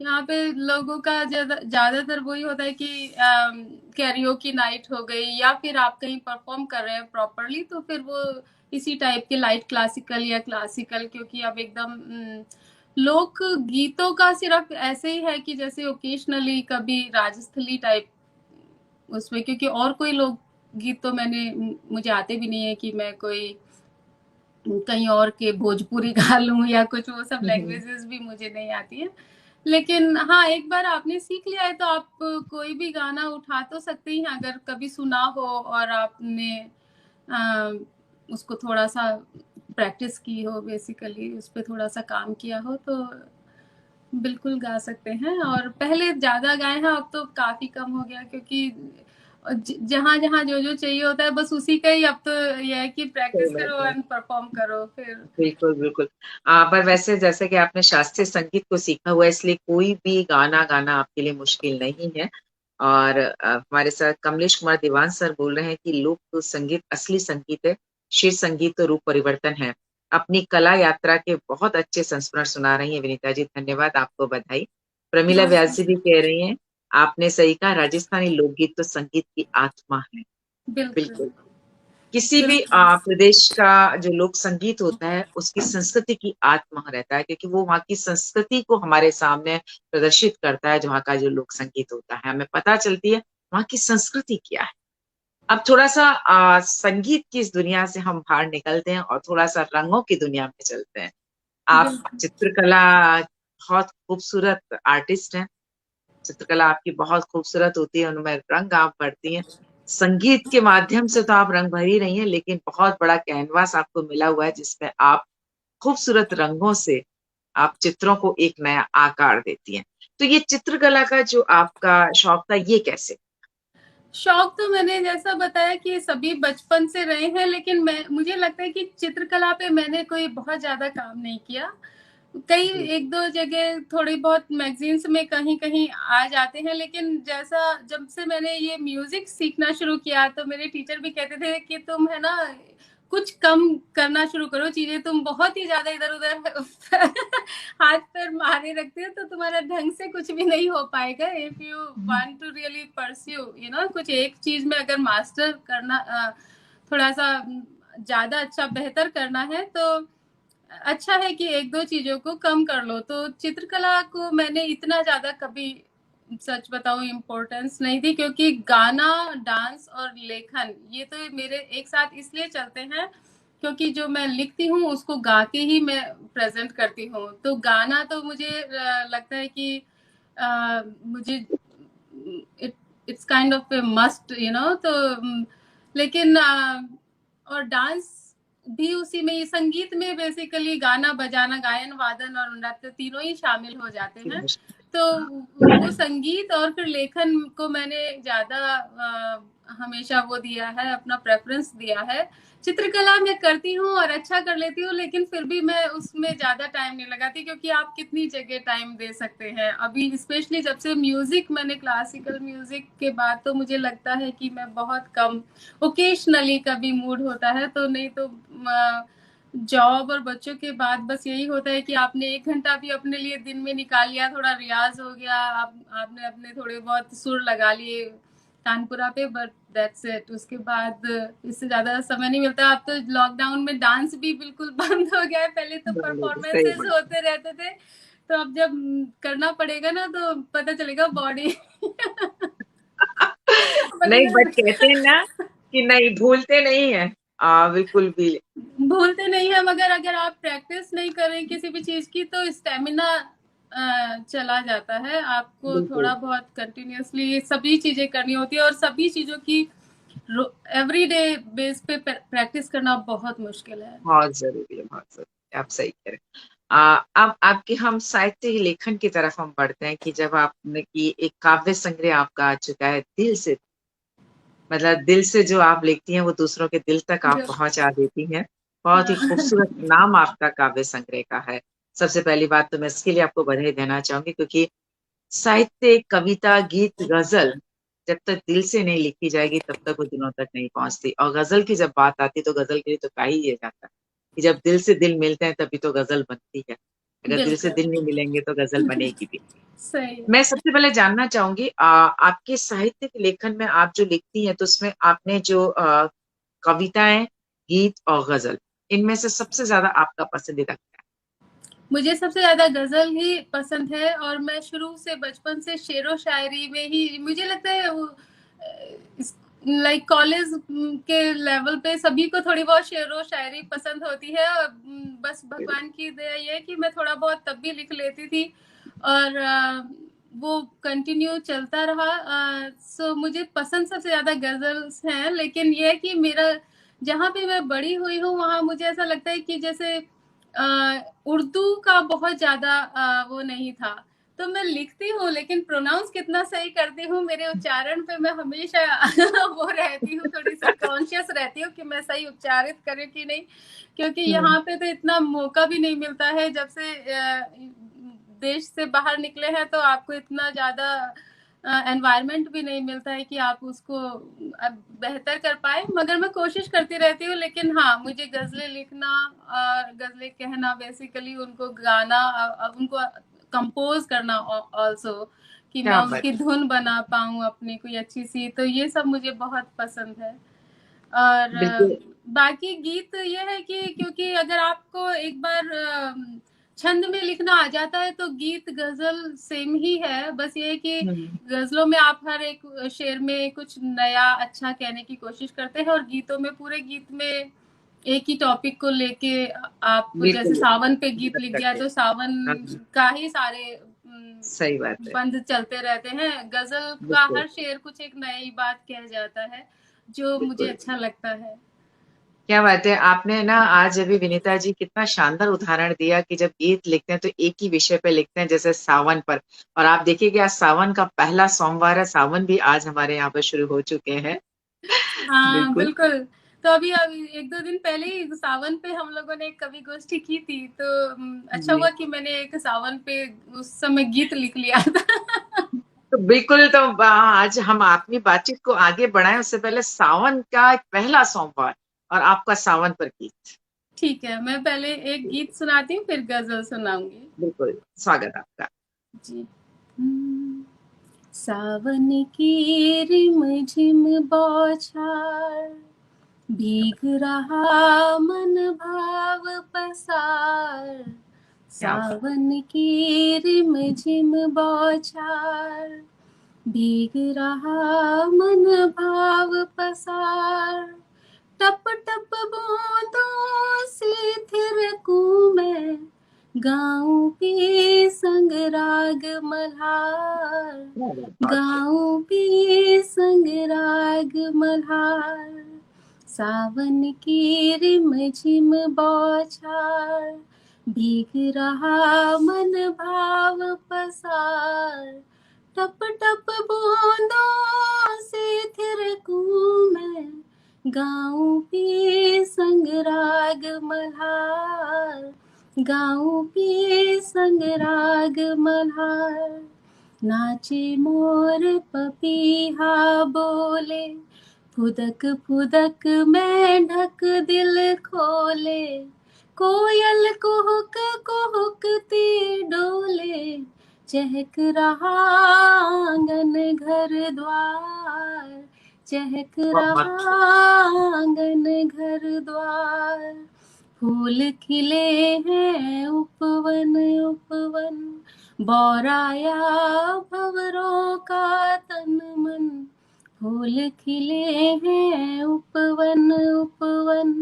यहाँ पे लोगों का ज्यादातर वही होता है कि कैरियोकी नाइट हो गई, या फिर आप कहीं परफॉर्म कर रहे हैं प्रॉपरली, तो फिर वो इसी टाइप के लाइट क्लासिकल या क्लासिकल, क्योंकि अब एकदम लोक गीतों का सिर्फ ऐसे ही है कि जैसे ओकेशनली कभी राजस्थली टाइप उसमें, क्योंकि और कोई लोक गीत तो मुझे आते भी नहीं है कि मैं कोई कहीं और के भोजपुरी गा लूं या कुछ, वो सब हम्म। लैंग्वेजेस भी मुझे नहीं आती है। लेकिन हाँ, एक बार आपने सीख लिया है तो आप कोई भी गाना उठा तो सकते ही हैं, अगर कभी सुना हो और आपने अ, उसको थोड़ा सा प्रैक्टिस की हो, बेसिकली उस पर थोड़ा सा काम किया हो, तो बिल्कुल गा सकते हैं। और पहले ज़्यादा गाए हैं, अब तो काफ़ी कम हो गया, क्योंकि जहाँ जहाँ जो जो चाहिए होता है बस उसी का ही, अब तो यह है कि सही प्रैक्टिस बात करो है। एंड परफॉर्म करो फिर। बिल्कुल बिल्कुल। पर वैसे जैसे कि आपने शास्त्रीय संगीत को सीखा हुआ है, इसलिए कोई भी गाना गाना आपके लिए मुश्किल नहीं है। और हमारे साथ कमलेश कुमार दीवान सर बोल रहे हैं कि लोक संगीत असली संगीत है, शिव संगीत तो रूप परिवर्तन है। अपनी कला यात्रा के बहुत अच्छे संस्मरण सुना रही हैं विनीता जी, धन्यवाद, आपको बधाई। प्रमिला बहुत व्यास जी भी बहुत कह रही हैं, आपने सही कहा, राजस्थानी लोकगीत तो संगीत की आत्मा है। बिल्कुल बिल्कुल। किसी भी बिल्कुल प्रदेश का जो लोक संगीत होता है उसकी संस्कृति की आत्मा रहता है, क्योंकि वो वहाँ की संस्कृति को हमारे सामने प्रदर्शित करता है। जो वहाँ का जो लोक संगीत होता है हमें पता चलती है वहाँ की संस्कृति क्या है। अब थोड़ा सा संगीत की इस दुनिया से हम बाहर निकलते हैं और थोड़ा सा रंगों की दुनिया में चलते हैं। आप बिल्कुल। चित्रकला बहुत खूबसूरत आर्टिस्ट हैं। चित्रकला आपकी बहुत खूबसूरत होती है, उनमें रंग आप भरती हैं। संगीत के माध्यम से तो आप रंग भर ही रही हैं, लेकिन बहुत बड़ा कैनवास आपको मिला हुआ है जिसमें आप खूबसूरत रंगों से आप चित्रों को एक नया आकार देती हैं। तो ये चित्रकला का जो आपका शौक था, ये कैसे? शौक तो मैंने जैसा बताया कि सभी बचपन से रहे हैं, लेकिन मुझे लगता है कि चित्रकला पे मैंने कोई बहुत ज्यादा काम नहीं किया। कई जी। एक दो जगह थोड़ी बहुत मैगजीन्स में कहीं कहीं आ जाते हैं, लेकिन जैसा जब से मैंने ये म्यूजिक सीखना शुरू किया तो मेरे टीचर भी कहते थे कि तुम है ना कुछ कम करना शुरू करो चीजें, तुम बहुत ही ज्यादा इधर उधर हाथ पैर मारे रखते हो तो तुम्हारा ढंग से कुछ भी नहीं हो पाएगा। If you want to really pursue you know कुछ एक चीज में अगर मास्टर करना थोड़ा सा ज्यादा अच्छा बेहतर करना है तो अच्छा है कि एक दो चीजों को कम कर लो। तो चित्रकला को मैंने इतना ज्यादा कभी सच बताऊं इम्पोर्टेंस नहीं दी, क्योंकि गाना डांस और लेखन ये तो मेरे एक साथ इसलिए चलते हैं क्योंकि जो मैं लिखती हूँ उसको गा के ही मैं प्रेजेंट करती हूँ। तो गाना तो मुझे लगता है कि मुझे it's kind of A must you know. तो लेकिन और डांस भी उसी में, संगीत में बेसिकली गाना बजाना गायन वादन और नृत्य तीनों ही शामिल हो जाते हैं। तो वो संगीत और फिर लेखन को मैंने ज्यादा हमेशा वो दिया है, अपना प्रेफरेंस दिया है। चित्रकला मैं करती हूँ और अच्छा कर लेती हूँ, लेकिन फिर भी मैं उसमें ज्यादा टाइम नहीं लगाती, क्योंकि आप कितनी जगह टाइम दे सकते हैं। अभी स्पेशली जब से म्यूजिक मैंने क्लासिकल म्यूजिक के बाद तो मुझे लगता है कि मैं बहुत कम, ओकेशनली कभी मूड होता है तो, नहीं तो जॉब और बच्चों के बाद बस यही होता है कि आपने 1 घंटा भी अपने लिए दिन में निकाल लिया, थोड़ा रियाज हो गया, आपने अपने थोड़े बहुत सुर लगा लिए तानपुरा पे, बट दैट्स इट। उसके बाद इससे ज्यादा समय नहीं मिलता। अब तो लॉकडाउन में डांस भी बिल्कुल बंद हो गया है, पहले तो सही परफॉर्मेंसेस बात। होते रहते थे। तो अब जब करना पड़ेगा ना तो पता चलेगा बॉडी नहीं, बट मतलब कहते हैं ना कि नहीं भूलते नहीं है, बिल्कुल भी। भूलते नहीं है, मगर अगर आप प्रैक्टिस नहीं करें किसी भी चीज की तो स्टेमिना चला जाता है। आपको बिल्कुल थोड़ा बहुत कंटिन्यूअसली सभी चीजें करनी होती है, और सभी चीजों की एवरीडे बेस पे प्रैक्टिस करना बहुत मुश्किल है। बहुत जरूरी है, बहुत जरूरी है, आप सही कह रहे हैं। अब आपके हम साहित्य लेखन की तरफ हम बढ़ते हैं कि जब आपने की एक काव्य संग्रह आपका आ चुका है दिल से, मतलब दिल से जो आप लिखती हैं वो दूसरों के दिल तक आप पहुंचा देती हैं। बहुत ही खूबसूरत नाम आपका काव्य संग्रह का है। सबसे पहली बात तो मैं इसके लिए आपको बधाई देना चाहूंगी, क्योंकि साहित्य, कविता, गीत, गजल जब तक दिल से नहीं लिखी जाएगी तब तक वो दिनों तक नहीं पहुंचती। और गजल की जब बात आती तो गजल के लिए तो कहा ही ये जाता है कि जब दिल से दिल मिलते हैं तभी तो गजल बनती है। अगर दिल से दिल नहीं मिलेंगे तो गजल बनेगी भी। सही मैं है। सबसे पहले जानना चाहूंगी, आपके साहित्य के लेखन में आप जो लिखती हैं तो उसमें आपने जो कविताएं, गीत और गजल, इनमें से सबसे ज्यादा आपका पसंदीदा क्या मुझे सबसे ज्यादा गजल ही पसंद है, और मैं शुरू से बचपन से शेरो शायरी में ही मुझे लगता है वो लाइक कॉलेज के लेवल पे सभी को थोड़ी बहुत शेरो शायरी पसंद होती है। और बस है? भगवान की दया ये है कि मैं थोड़ा बहुत तब भी लिख लेती थी, और वो कंटिन्यू चलता रहा। सो मुझे पसंद सबसे ज्यादा गजल्स हैं, लेकिन ये है कि मेरा जहाँ पे मैं बड़ी हुई हूँ वहां मुझे ऐसा लगता है कि जैसे उर्दू का बहुत ज्यादा वो नहीं था। तो मैं लिखती हूँ लेकिन प्रोनाउंस कितना सही करती हूँ, मेरे उच्चारण पे मैं हमेशा वो रहती हूँ, थोड़ी सी कॉन्शियस रहती हूँ कि मैं सही उच्चारित करूँ कि नहीं। क्योंकि हम्म, यहाँ पे तो इतना मौका भी नहीं मिलता है, जब से देश से बाहर निकले हैं तो आपको इतना ज्यादा एनवायरनमेंट भी नहीं मिलता है कि आप उसको बेहतर कर पाए। मगर मैं कोशिश करती रहती हूँ। लेकिन हाँ, मुझे गजलें लिखना और गजलें कहना, बेसिकली उनको गाना, उनको कंपोज करना ऑल्सो, कि मैं क्या बात। उनकी धुन बना पाऊँ अपनी कोई अच्छी सी, तो ये सब मुझे बहुत पसंद है। और बिल्कुल। बाकी गीत ये है कि क्योंकि अगर आपको एक बार छंद में लिखना आ जाता है तो गीत गजल सेम ही है, बस ये है कि हम्म, गजलों में आप हर एक शेर में कुछ नया अच्छा कहने की कोशिश करते हैं, और गीतों में पूरे गीत में एक ही टॉपिक को लेके आप जैसे बिल्कुल सावन पे गीत बात लिख दिया करते हैं। तो सावन हाँ, का ही सारे सही बात है। बंद चलते रहते हैं। गजल का बिल्कुल हर शेर कुछ एक नई बात कह जाता है, जो मुझे बिल्कुल, अच्छा लगता है। क्या बात है। आपने ना आज अभी विनीता जी कितना शानदार उदाहरण दिया कि जब गीत लिखते हैं तो एक ही विषय पे लिखते हैं, जैसे सावन पर। और आप देखिए कि आज सावन का पहला सोमवार है, सावन भी आज हमारे यहाँ पर शुरू हो चुके हैं। हाँ बिल्कुल। बिल्कुल। तो अभी एक दो दिन पहले ही सावन पे हम लोगों ने एक कवि गोष्ठी की थी, तो अच्छा जी, हुआ कि मैंने एक सावन पे उस समय गीत लिख लिया था। तो बिल्कुल, तो आज हम अपनी बातचीत को आगे बढ़ाएं उससे पहले सावन का पहला सोमवार और आपका सावन पर गीत। ठीक है, मैं पहले एक गीत सुनाती हूँ, फिर गजल सुनाऊंगी। बिल्कुल, स्वागत आपका। जी। सावन की रिम झिम बौछार, भीग रहा मन भाव पसार। क्या बात। सावन की रिम झिम बौछार, भीग रहा मन भाव पसार। टप टप बूंदों से थिरकूं मैं, गाऊं के संग राग मल्हार। क्या बात, बहुत खूब। गाऊं के संग राग मल्हार। सावन की रिम झिम बौछार, भीग रहा मन भाव पसार। टप टप बूंदों से थिरकूं मैं, गाऊं के संग राग मल्हार। गाऊं के संग राग मल्हार। नाचे मोर पपीहा बोले, फुदक फुदक मेंढक दिल खोले। कोयल कुहुक कुहुकती डोले, चहक रहा आंगन घर द्वार। चहक बहुत रहा आंगन घर द्वार। फूल खिले हैं उपवन उपवन, बौराया भंवरों का तन मन। फूल खिले हैं उपवन उपवन,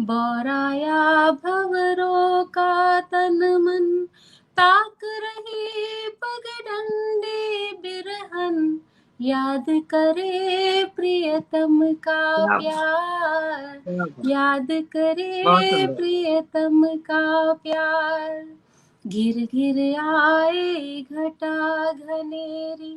बौराया भंवरों का तन मन। ताक रही पगडंडी बिरहन, याद करे प्रियतम का क्या प्यार। क्या बात, याद बहुत करे सुंदर। प्रियतम का प्यार। घिर घिर आए घटा घनेरी,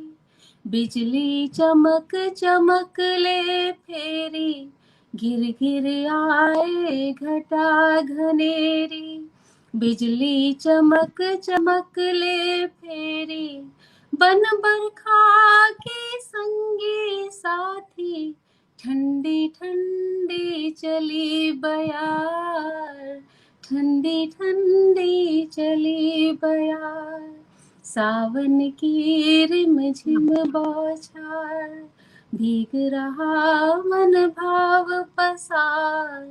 बिजली चमक चमक ले फेरी। घिर घिर आए घटा घनेरी, बिजली चमक चमक ले फेरी। बन बरखा के संगी साथी, ठंडी ठंडी चली बयार। ठंडी ठंडी चली बयार। सावन की रिम झिम बौछार, भीग रहा मन भाव पसार।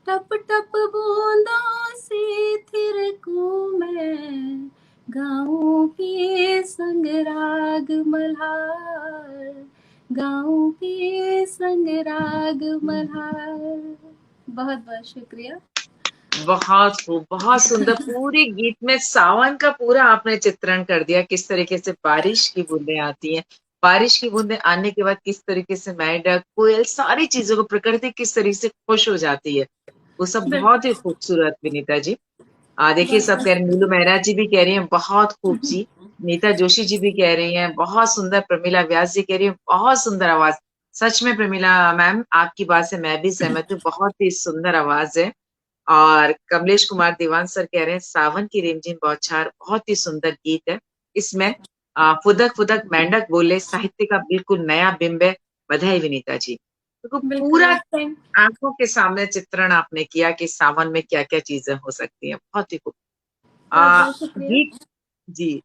टप टप बूंदों से थिरकूं मैं, गाऊं के संग राग मल्हार। गाऊं के संग राग मल्हार। बहुत बहुत शुक्रिया। बहुत खूब, बहुत सुंदर। पूरे गीत में सावन का पूरा आपने चित्रण कर दिया, किस तरीके से बारिश की बूंदें आती हैं, बारिश की बूंदें आने के बाद किस तरीके से मेंढक कोयल सारी चीजों को प्रकृति किस तरीके से खुश हो जाती है। वो सब बहुत ही बिल्कुल खूबसूरत विनीता जी। देखिए, बहुत सब कह बहुत रहे हैं, नीलू मेहरा जी भी कह रही हैं बहुत खूब जी। नीता जोशी जी भी कह रही हैं बहुत सुंदर। प्रमीला व्यास जी कह रही हैं बहुत सुंदर आवाज। सच में प्रमीला मैम, आपकी बात से मैं भी सहमत हूँ, बहुत ही सुंदर आवाज है। और कमलेश कुमार दीवान सर कह रहे हैं सावन की रिमझिम बौछार बहुत ही सुंदर गीत है। इसमें फुदक फुदक मेंढक बोले साहित्य का बिल्कुल नया बिंब है। बधाई विनीता जी। तो पूरा बिल्कुल थैंक आंखों के सामने चित्रण आपने किया कि सावन में क्या क्या चीजें हो सकती हैं। बहुत ही खूब। बहुत आ, बहुत शुक्रिया। गीत जी,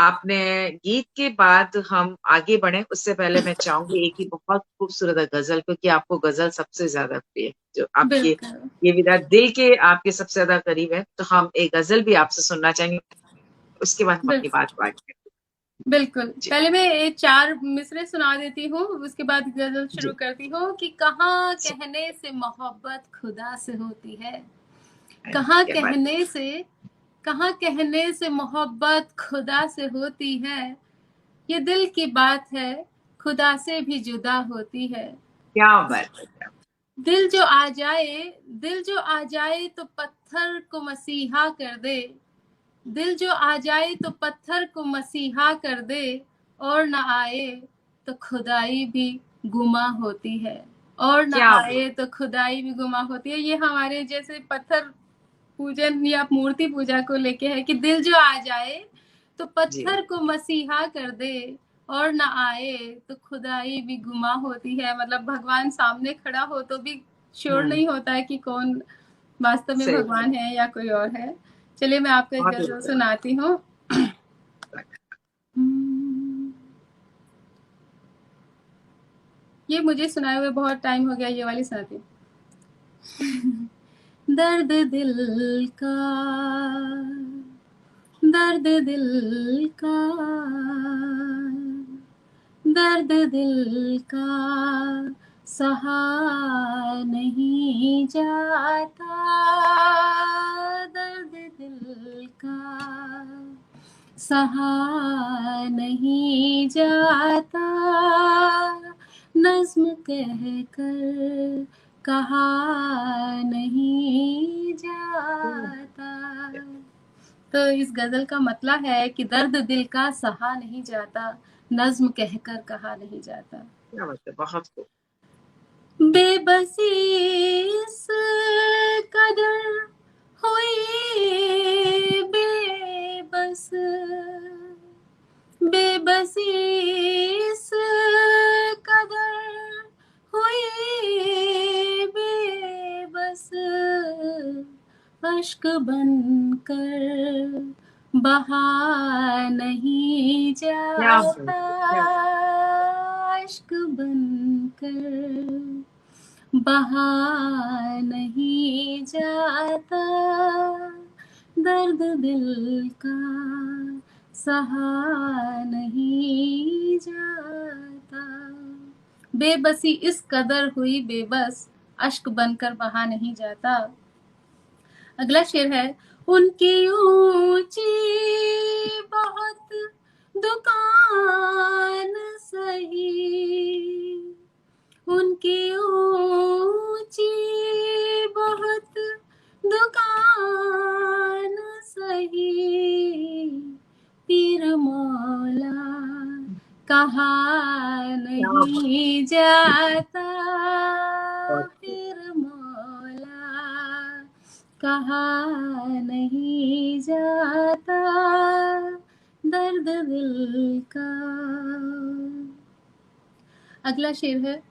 आपने गीत के बाद हम आगे बढ़े, उससे पहले मैं चाहूंगी एक ही बहुत खूबसूरत गजल, क्योंकि आपको गजल सबसे ज्यादा प्रिय है, जो आपके बिल्कुल ये विधा दिल के आपके सबसे ज्यादा करीब है, तो हम एक गजल भी आपसे सुनना चाहेंगे, उसके बाद हम अपनी बिल्कुल बात को आगे बढ़ेंगे। बिल्कुल। जी पहले मैं ये 4 मिसरे सुना देती हूँ, उसके बाद गज़ल शुरू जी करती हूँ कि कहाँ जी। कहने से मोहब्बत खुदा से होती है, अरे, कहाँ क्या बात है। कहने से कहाँ कहने से मोहब्बत खुदा से होती है, ये दिल की बात है, खुदा से भी जुदा होती है। क्या बात है, क्या दिल जो आ जाए दिल जो आ जाए तो पत्थर को मसीहा कर दे, दिल जो आ जाए तो पत्थर को मसीहा कर दे, और न आए तो खुदाई भी गुमा होती है, और न क्या बात। आए तो खुदाई भी गुमा होती है। ये हमारे जैसे पत्थर पूजन या मूर्ति पूजा को लेके है कि दिल जो आ जाए तो जी पत्थर को मसीहा कर दे, और न आए तो खुदाई भी गुमा होती है। मतलब भगवान सामने खड़ा हो तो भी श्योर हम्म। नहीं होता है कि कौन वास्तव में सही बात। भगवान है या कोई और है। चलिए मैं आपको एक बहुत ही गजल अच्छा सुनाती हूँ। लगा। ये मुझे सुनाए हुए बहुत टाइम हो गया, ये वाली सुनाती हूँ। दर्द दिल का, दर्द दिल का, दर्द दिल का सहा नहीं जाता, दर्द दिल का सहा नहीं जाता, नज्म कह कर कहा नहीं जाता। तो इस गजल का मतलब है कि दर्द दिल का सहा नहीं जाता, नज्म कहकर कहा नहीं जाता। क्या बात है, बहुत खूब। बेबसी इस कदर हुई बेबस, बेबसी इस कदर हुई बेबस, अश्क बनकर बहा नहीं क्या बात है, जाता, क्या अश्क बनकर बहा नहीं जाता, दर्द दिल का सहा नहीं जाता। बेबसी इस कदर हुई बेबस, अश्क बनकर बहा नहीं जाता। अगला शेर है, उनकी ऊंची बहुत दुकान सही, उनकी ऊंची बहुत दुकान सही, पीर मौला कहा बात। नहीं जाता, बहुत खूब। पीर मौला कहा नहीं जाता, दर्द दिल का। अगला शेर है,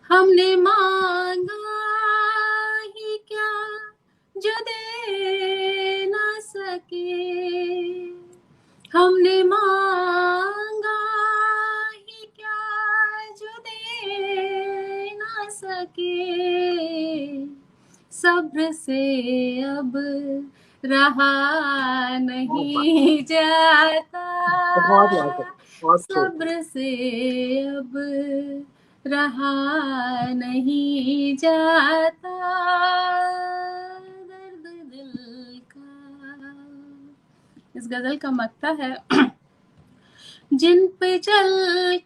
हमने मांगा ही क्या जो दे ना सके, हमने मांगा ही क्या जो दे ना सके, सब्र से अब रहा बहुत नहीं जाता, बहुत लाजवाब, बहुत खूब। सब्र से अब रहा नहीं जाता, दर्द दिल का। इस गजल का मक्ता है, जिन पे चल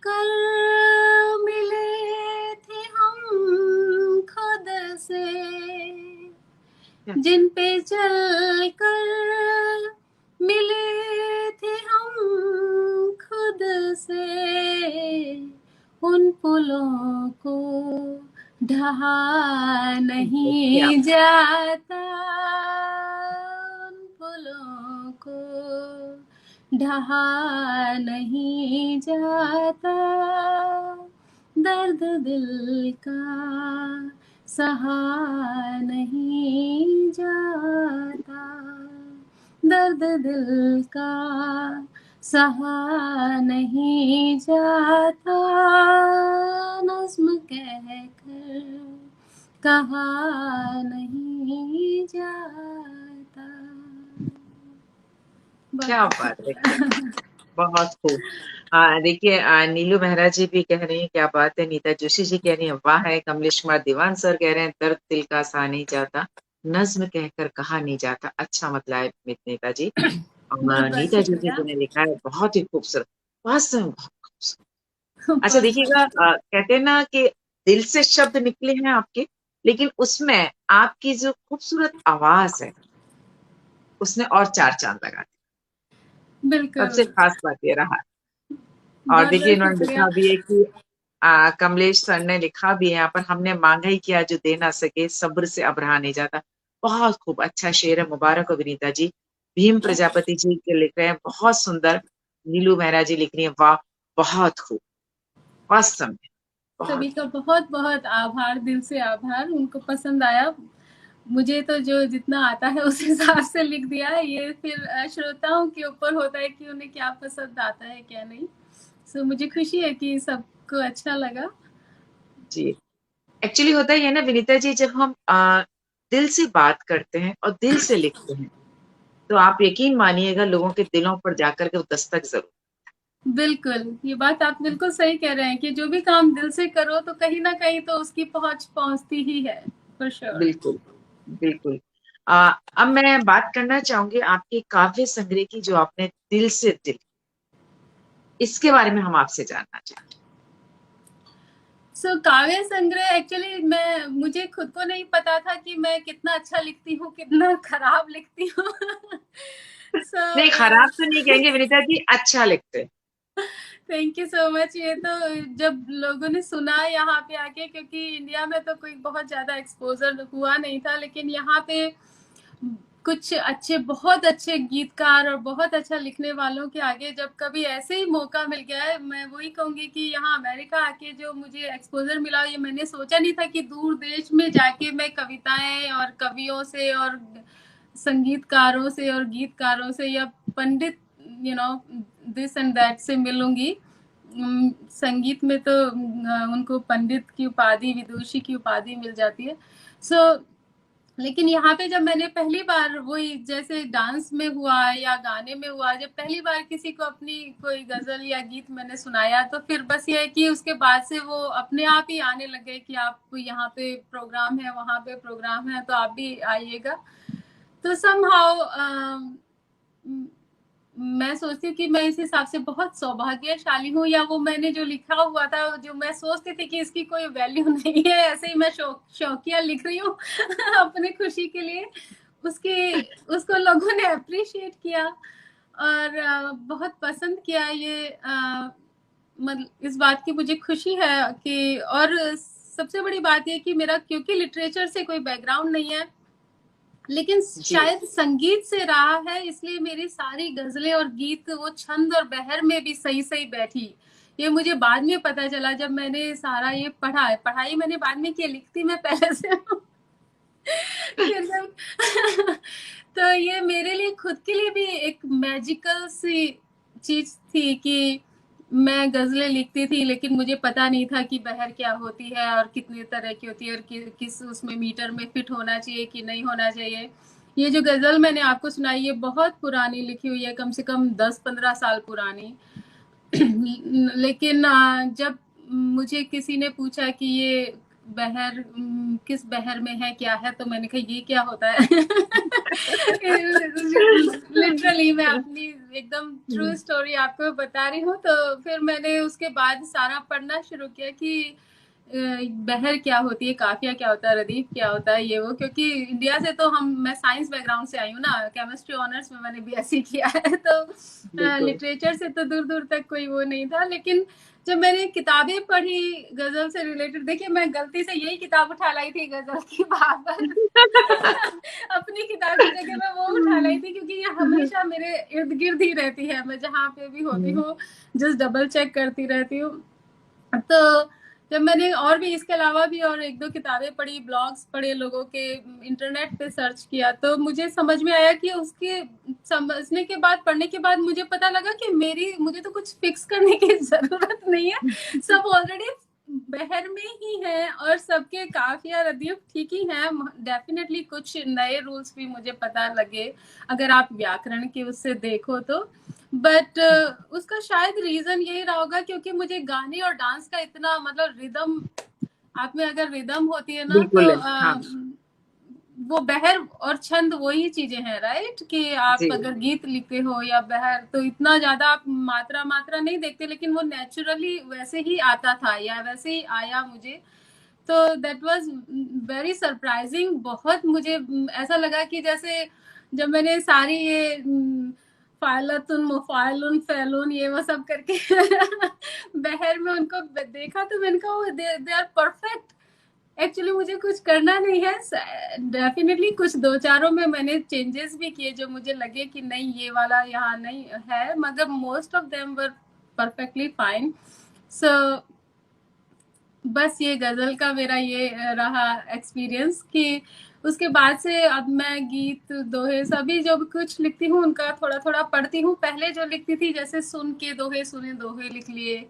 कर मिले थे हम खुद से, क्या जिन पे चल कर मिले थे हम खुद से, उन पुलों को ढहा क्या नहीं जाता, उन पुलों को ढहा नहीं जाता, दर्द दिल का सहा नहीं जाता, दर्द दिल का सहा नहीं जाता, नज्म कह कर कहा नहीं जाता। क्या बहुत बात है, क्या शुक्रिया। बहुत खूब। देखिए, नीलू मेहरा जी भी कह रही हैं क्या बात है, नीता जोशी जी कह रही हैं वाह है, कमलेश कुमार दीवान सर कह रहे हैं दर्द दिल का सहा नहीं जाता, नज्म कहकर कहा नहीं जाता। अच्छा मतलब है नीता जी। बहुत और बहुत नीता जोशी शुक्रिया। जी ने लिखा है बहुत ही खूबसूरत, वास्तव में बहुत खूबसूरत। अच्छा बहुत बहुत देखिएगा, शुक्रिया। कहते हैं ना कि दिल से शब्द निकले हैं आपके, लेकिन उसमें आपकी जो खूबसूरत आवाज है उसने और चार चांद लगा दिए। बिल्कुल। सबसे खास बात ये रहा। और बहुत देखिए बहुत इन्होंने शुक्रिया। लिखा भी है कि कमलेश सर ने लिखा भी है यहाँ पर, हमने मांगा ही किया जो दे ना सके, सब्र से अब रहा नहीं जाता। बहुत खूब, अच्छा शेर है, मुबारक हो विनीता जी। भीम प्रजापति जी के लिख रहे हैं बहुत सुंदर। नीलू मेहरा जी लिख रही है वाह, बहुत खूब, वास्तव में बहुत। सभी का बहुत बहुत आभार, दिल से आभार। उनको पसंद आया। मुझे तो जो जितना आता है उस हिसाब से लिख दिया है। ये फिर श्रोताओं के ऊपर होता है कि उन्हें क्या पसंद आता है क्या नहीं। सो मुझे खुशी है कि सबको अच्छा लगा। जी, एक्चुअली होता ही है ना विनीता जी, जब हम दिल से बात करते हैं और दिल से लिखते हैं, तो आप यकीन मानिएगा लोगों के दिलों पर जाकर के वो दस्तक जरूर। बिल्कुल, ये बात आप बिल्कुल सही कह रहे हैं कि जो भी काम दिल से करो तो कहीं न कहीं तो उसकी पहुँच पहुँचती ही है, फॉर श्योर। बिल्कुल, बिल्कुल। अब मैं बात करना चाहूंगी आपके काव्य संग्रह की, जो आपने दिल से दिल, इसके बारे में हम आपसे जानना चाहेंगे। सो काव्य संग्रह एक्चुअली मैं मुझे खुद को नहीं पता था कि मैं कितना अच्छा लिखती हूँ, कितना खराब लिखती हूँ। सो नहीं, खराब तो नहीं कहेंगे विनीता जी, अच्छा लिखते हैं। Thank you so much. ये तो जब लोगों ने सुना यहाँ पे आके, क्योंकि इंडिया में तो कोई बहुत ज्यादा एक्सपोजर हुआ नहीं था, लेकिन यहाँ पे कुछ अच्छे, बहुत अच्छे गीतकार और बहुत अच्छा लिखने वालों के आगे जब कभी ऐसे ही मौका मिल गया है, मैं वही कहूंगी कि यहाँ अमेरिका आके जो मुझे एक्सपोजर मिला, ये मैंने सोचा नहीं था कि दूर देश में जाके मैं कविताएं और कवियों से और संगीतकारों से और गीतकारों से या पंडित दिस एंड दैट से मिलूंगी। संगीत में तो उनको पंडित की उपाधि, विदुषी की उपाधि मिल जाती है। सो लेकिन यहाँ पे जब मैंने पहली बार वही जैसे डांस में हुआ या गाने में हुआ, जब पहली बार किसी को अपनी कोई गजल या गीत मैंने सुनाया, तो फिर बस ये है कि उसके बाद से वो अपने आप ही आने लगे कि आप यहाँ पे प्रोग्राम है, वहां पे प्रोग्राम है, तो आप भी आइएगा। तो समहाउ मैं सोचती हूँ कि मैं इस हिसाब से बहुत सौभाग्यशाली हूँ, या वो मैंने जो लिखा हुआ था, जो मैं सोचती थी कि इसकी कोई वैल्यू नहीं है, ऐसे ही मैं शौकिया लिख रही हूँ अपनी खुशी के लिए, उसके उसको लोगों ने अप्रिशिएट किया और बहुत पसंद किया। ये मतलब इस बात की मुझे खुशी है कि, और सबसे बड़ी बात यह कि मेरा क्योंकि लिटरेचर से कोई बैकग्राउंड नहीं है, लेकिन जी, शायद संगीत से रहा है, इसलिए मेरी सारी गजलें और गीत वो छंद और बहर में भी सही सही बैठी। ये मुझे बाद में पता चला जब मैंने सारा ये पढ़ा है। पढ़ाई मैंने बाद में की, लिखती मैं पहले से हूँ। फिर जब तो ये मेरे लिए खुद के लिए भी एक मैजिकल सी चीज थी कि मैं गजलें लिखती थी, लेकिन मुझे पता नहीं था कि बहर क्या होती है और कितने तरह की होती है और किस उसमें मीटर में फिट होना चाहिए कि नहीं होना चाहिए। ये जो गजल मैंने आपको सुनाई, ये बहुत पुरानी लिखी हुई है, कम से कम 10-15 साल पुरानी। लेकिन जब मुझे किसी ने पूछा कि ये बहर किस बहर में है, क्या है, तो मैंने कहा ये क्या होता है। लिटरली मैं अपनी एकदम ट्रू स्टोरी आपको बता रही हूँ। तो फिर मैंने उसके बाद सारा पढ़ना शुरू किया कि बहर क्या होती है, काफिया क्या होता है, रदीफ क्या होता है, ये वो, क्योंकि इंडिया से तो मैं साइंस बैकग्राउंड से आई हूँ ना, केमिस्ट्री ऑनर्स में मैंने बीएससी किया है। तो बिल्कुल। लिटरेचर से तो दूर दूर तक कोई वो नहीं था। लेकिन जब मैंने किताबें पढ़ी गजल से रिलेटेड, देखिए मैं गलती से यही किताब उठा लाई थी गजल की बाबर। अपनी किताब की जगह मैं वो उठा लाई थी, क्योंकि ये हमेशा मेरे इर्द गिर्द ही रहती है, मैं जहाँ पे भी होती हूँ जस्ट डबल चेक करती रहती हूँ। तो जब मैंने और भी इसके अलावा भी और एक दो किताबें पढ़ी, ब्लॉग्स पढ़े लोगों के, इंटरनेट पे सर्च किया, तो मुझे समझ में आया कि उसके समझने के बाद, पढ़ने के बाद मुझे पता लगा कि मुझे तो कुछ फिक्स करने की जरूरत नहीं है, सब ऑलरेडी बहर में ही है और सबके काफिया रदीफ ठीक ही हैं। डेफिनेटली कुछ नए रूल्स भी मुझे पता लगे अगर आप व्याकरण के उससे देखो तो, बट उसका शायद रीजन यही रहा होगा क्योंकि मुझे गाने और डांस का इतना, मतलब रिदम, आप में अगर रिदम होती है ना तो बिल्कुल है, हाँ वो बहर और छंद वही चीजें हैं, राइट, कि आप जी अगर गीत लिखते हो या बहर तो इतना ज्यादा आप मात्रा मात्रा नहीं देखते, लेकिन वो नेचुरली वैसे ही आता था या वैसे ही आया मुझे। तो दैट वाज वेरी सरप्राइजिंग। बहुत मुझे ऐसा लगा कि जैसे जब मैंने सारी ये फायलतुन मुफायलुन फैलुन ये वो सब करके बहर में उनको देखा तो मैंने कहा दे आर परफेक्ट। एक्चुअली मुझे कुछ करना नहीं है, डेफिनेटली कुछ दो चारों में मैंने चेंजेस भी किए जो मुझे लगे कि नहीं ये वाला यहाँ नहीं है, मगर most of them were perfectly fine. So बस ये गजल का मेरा ये रहा एक्सपीरियंस कि उसके बाद से अब मैं गीत दोहे सभी जो भी कुछ लिखती हूँ उनका थोड़ा थोड़ा पढ़ती हूँ। पहले जो लिखती थी जैसे सुन के दोहे सुने दोहे लिख लिए,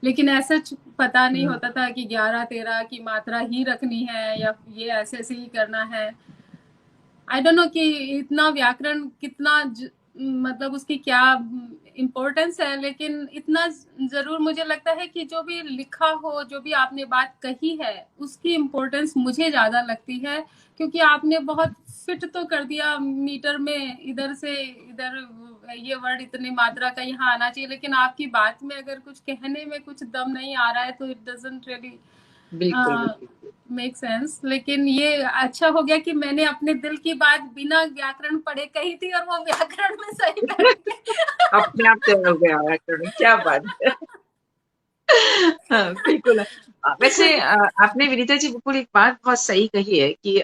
लेकिन ऐसा पता नहीं होता था कि 11-13 की मात्रा ही रखनी है या ये ऐसे ऐसे ही करना है। आई डोंट नो कि इतना व्याकरण कितना मतलब उसकी क्या इम्पोर्टेंस है, लेकिन इतना जरूर मुझे लगता है कि जो भी लिखा हो, जो भी आपने बात कही है, उसकी इम्पोर्टेंस मुझे ज्यादा लगती है, क्योंकि आपने बहुत फिट तो कर दिया मीटर में, इधर से इधर ये वर्ड इतनी मात्रा का यहाँ आना चाहिए, लेकिन आपकी बात में अगर कुछ कहने में कुछ दम नहीं आ रहा है तो इट डजंट रियली बिल्कुल बिल्कुल मेक सेंस। लेकिन ये अच्छा हो गया कि मैंने अपने दिल की बात बिना व्याकरण पढ़े कही थी और वो व्याकरण में सही बैठ गई। अपने आप तैयार हो गया व्याकरण, क्या बात है। हाँ, बिल्कुल। वैसे आपने विनीता जी बिल्कुल एक बात बहुत सही कही है कि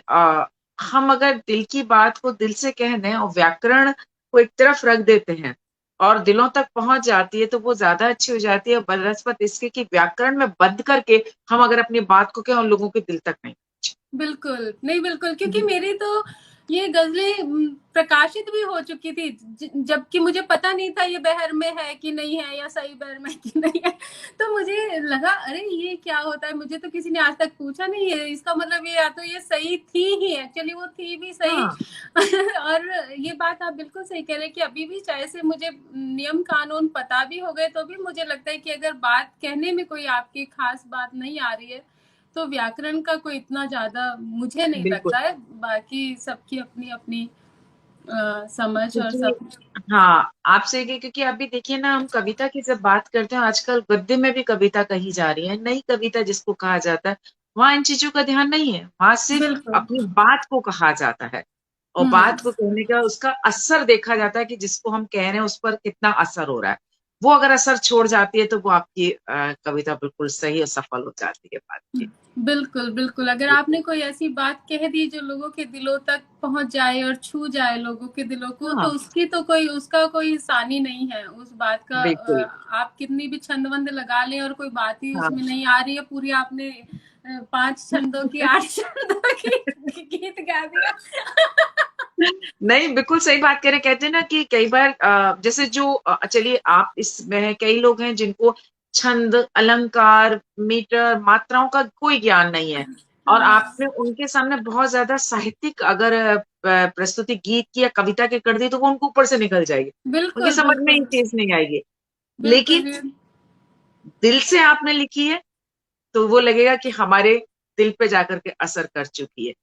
हम अगर दिल की बात को दिल से कह दें और व्याकरण को एक तरफ रख देते हैं और दिलों तक पहुंच जाती है तो वो ज्यादा अच्छी हो जाती है, बनस्पत इसके कि व्याकरण में बंद करके हम अगर अपनी बात को कहें और लोगों के दिल तक नहीं। बिल्कुल नहीं, बिल्कुल, क्योंकि मेरी तो ये गजलें प्रकाशित भी हो चुकी थी, जबकि मुझे पता नहीं था ये बहर में है कि नहीं है या सही बहर में कि नहीं है। तो मुझे लगा अरे ये क्या होता है, मुझे तो किसी ने आज तक पूछा नहीं है, इसका मतलब ये या तो ये सही थी ही, एक्चुअली वो थी भी सही। हाँ और ये बात आप बिल्कुल सही कह रहे हैं कि अभी भी चाहे से मुझे नियम कानून पता भी हो गए तो भी मुझे लगता है कि अगर बात कहने में कोई आपकी खास बात नहीं आ रही है तो व्याकरण का कोई इतना ज्यादा मुझे नहीं बिल्कुल। लगता है। बाकी सबकी अपनी अपनी समझ और क्योंकि सब। हाँ आपसे क्योंकि अभी देखिए ना, हम कविता की जब बात करते हैं आजकल गद्य में भी कविता कही जा रही है, नई कविता जिसको कहा जाता है, वहां इन चीजों का ध्यान नहीं है, वहां सिर्फ बिल्कुल। अपनी बात को कहा जाता है और हम्म। बात को कहने का उसका असर देखा जाता है कि जिसको हम कह रहे हैं उस पर कितना असर हो रहा है। वो अगर असर छोड़ जाती है तो वो आपकी कविता बिल्कुल सही और सफल हो जाती है बात की। बिल्कुल बिल्कुल, अगर आपने कोई ऐसी बात कह दी जो लोगों के दिलों तक पहुंच जाए और छू जाए लोगों के दिलों को, तो हाँ उसकी तो कोई, उसका कोई सानी नहीं है उस बात का। बिल्कुल। आप कितनी भी छंदबंद लगा लें और कोई बात ही हाँ उसमें नहीं आ रही है, पूरी आपने 5 छंदों की 8 छंदों की गीत गा दिया। नहीं बिल्कुल सही बात कह रहे, कहते हैं ना कि कई बार जैसे जो चलिए आप इसमें कई लोग हैं जिनको छंद अलंकार मीटर मात्राओं का कोई ज्ञान नहीं है और आपने उनके सामने बहुत ज्यादा साहित्यिक अगर प्रस्तुति गीत की या कविता की कर दी तो वो उनको ऊपर से निकल जाएगी, उनकी बिल्कुल समझ में बिल्कुल ये चीज नहीं आएगी। बिल्कुल लेकिन ये दिल से आपने लिखी है तो वो लगेगा कि हमारे दिल पे जाकर के असर कर चुकी है,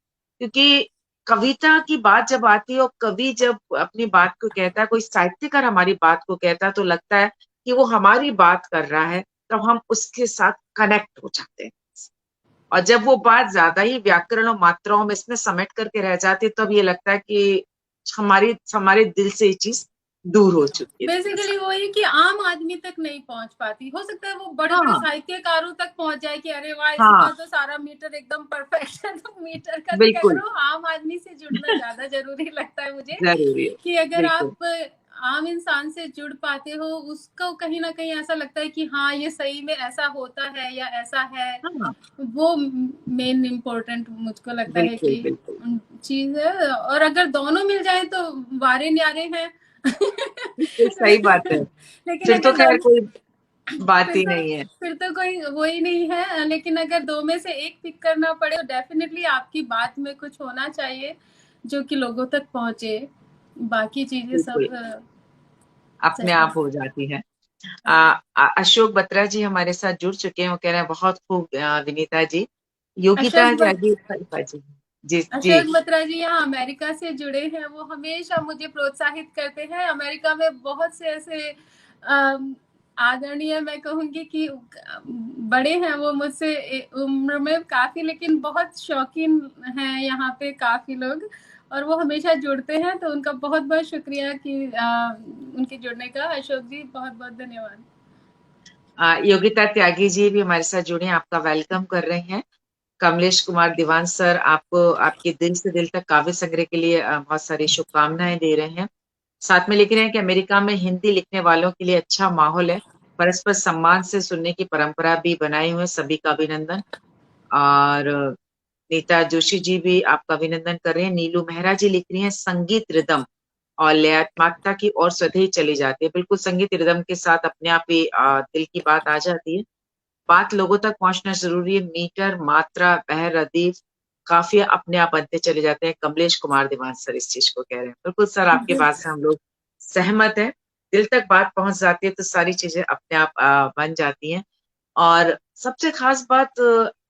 क्योंकि कविता की बात जब आती है और कवि जब अपनी बात को कहता है, कोई साहित्यकार हमारी बात को कहता है तो लगता है कि वो हमारी बात कर रहा है, तब हम उसके साथ कनेक्ट हो जाते हैं। और जब वो बात ज्यादा ही व्याकरण और मात्राओं में इसमें समेट करके रह जाती है तब ये लगता है कि हमारी हमारे दिल से ये चीज दूर हो चुकी है थोड़ा सा। बेसिकली वही कि आम आदमी तक नहीं पहुंच पाती, हो सकता है वो बड़े बड़े हाँ साहित्यकारों तक पहुंच जाए कि अरे वाह हाँ इसका तो सारा मीटर एकदम परफेक्ट है, तो मीटर का क्या बिल्कुल करो, आम आदमी से जुड़ना ज्यादा जरूरी लगता है मुझे। जरूरी है। कि अगर बिल्कुल आप आम इंसान से जुड़ पाते हो, उसको कहीं ना कहीं ऐसा लगता है कि हाँ ये सही में ऐसा होता है या ऐसा है, हाँ, वो मेन इम्पोर्टेंट मुझको लगता है बिल्कुल कि बिल्कुल। चीज है। और अगर दोनों मिल जाए तो वारे न्यारे हैं। बिल्कुल सही बात है। लेकिन फिर तो अगर खैर दोनों, कोई बात फिर ही तो नहीं है। फिर तो कोई वो ही नहीं है। लेकिन अगर दो में से एक पिक करना पड़े तो डेफिनेटली आपकी बात में कुछ होना चाहिए जो कि लोगों तक पहुंचे। बाकी चीजें बिल्कुल सब अपने सही आप हो जाती है। है। अशोक बत्रा जी हमारे साथ जुड़ चुके हैं, वो कह रहे हैं बहुत खूब विनीता जी। योगिता अशोक त्यागी जी, जी जी। अशोक बत्रा जी यहाँ अमेरिका से जुड़े हैं। वो हमेशा मुझे प्रोत्साहित करते हैं। अमेरिका में बहुत से ऐसे आदरणीय, मैं कहूंगी कि बड़े हैं वो मुझसे उम्र में काफी, लेकिन बहुत शौकीन हैं यहाँ पे काफी लोग, और वो हमेशा जुड़ते हैं। तो उनका बहुत बहुत शुक्रिया कि उनके जुड़ने का। अशोक जी बहुत बहुत धन्यवाद। योगिता त्यागी जी भी हमारे साथ जुड़े हैं, आपका वेलकम कर रहे हैं। कमलेश कुमार दीवान सर आपको आपके दिल से दिल तक काव्य संग्रह के लिए बहुत सारी शुभकामनाएं दे रहे हैं। साथ में लिख रहे हैं कि अमेरिका में हिंदी लिखने वालों के लिए अच्छा माहौल है, परस्पर सम्मान से सुनने की परंपरा भी बनाई हुई है, सभी का अभिनंदन। और नीता जोशी जी भी आपका अभिनंदन कर रहे हैं। नीलू मेहरा जी लिख रही हैं संगीत रिदम और लयात्मकता की ओर स्वतः ही चली जाती है। बिल्कुल संगीत रिदम के साथ अपने आप ही दिल की बात आ जाती है। बात लोगों तक पहुंचना जरूरी है, मीटर मात्रा बहर रदीफ काफिया अपने आप बनते चले जाते हैं। कमलेश कुमार दीवान सर इस चीज को कह रहे हैं। बिल्कुल सर आपकी बात से हम लोग सहमत हैं। दिल तक बात पहुंच जाती है तो सारी चीजें अपने आप बन जाती हैं। और सबसे खास बात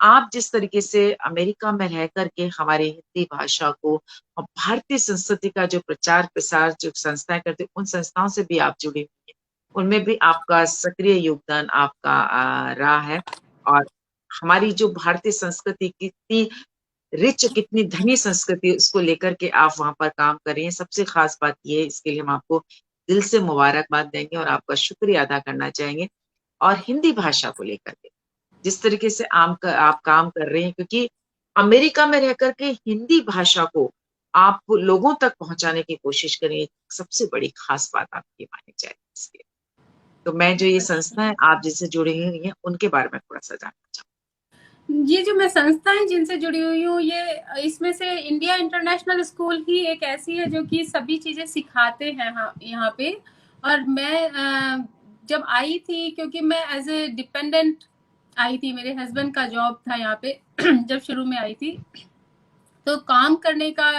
आप जिस तरीके से अमेरिका में रह करके हमारी हिंदी भाषा को और भारतीय संस्कृति का जो प्रचार प्रसार जो संस्थाएं करती हैं, उन संस्थाओं से भी आप जुड़ी हुई हैं, उनमें भी आपका सक्रिय योगदान आपका रहा है। और हमारी जो भारतीय संस्कृति कितनी रिच, कितनी धनी संस्कृति, उसको लेकर के आप वहां पर काम कर रही हैं, सबसे खास बात ये है। इसके लिए हम आपको दिल से मुबारकबाद देंगे और आपका शुक्रिया अदा करना चाहेंगे। और हिंदी भाषा को लेकर के जिस तरीके से आप काम कर रहे हैं, क्योंकि अमेरिका में रह करके हिंदी भाषा को आप लोगों तक पहुंचाने की कोशिश करें, सबसे बड़ी खास बात आपकी मानी जाएगी इसके। तो मैं जो ये संस्था है आप जिससे जुड़ी हुई हैं उनके बारे में थोड़ा सा जानना चाहूँ। ये जो मैं संस्थाएं जिनसे जुड़ी हुई हूँ, ये इसमें से इंडिया इंटरनेशनल स्कूल ही एक ऐसी है जो कि सभी चीजें सिखाते हैं यहाँ पे। और मैं जब आई थी, क्योंकि मैं एज ए डिपेंडेंट आई थी, मेरे हस्बैंड का जॉब था यहाँ पे जब शुरू में आई थी, तो काम करने का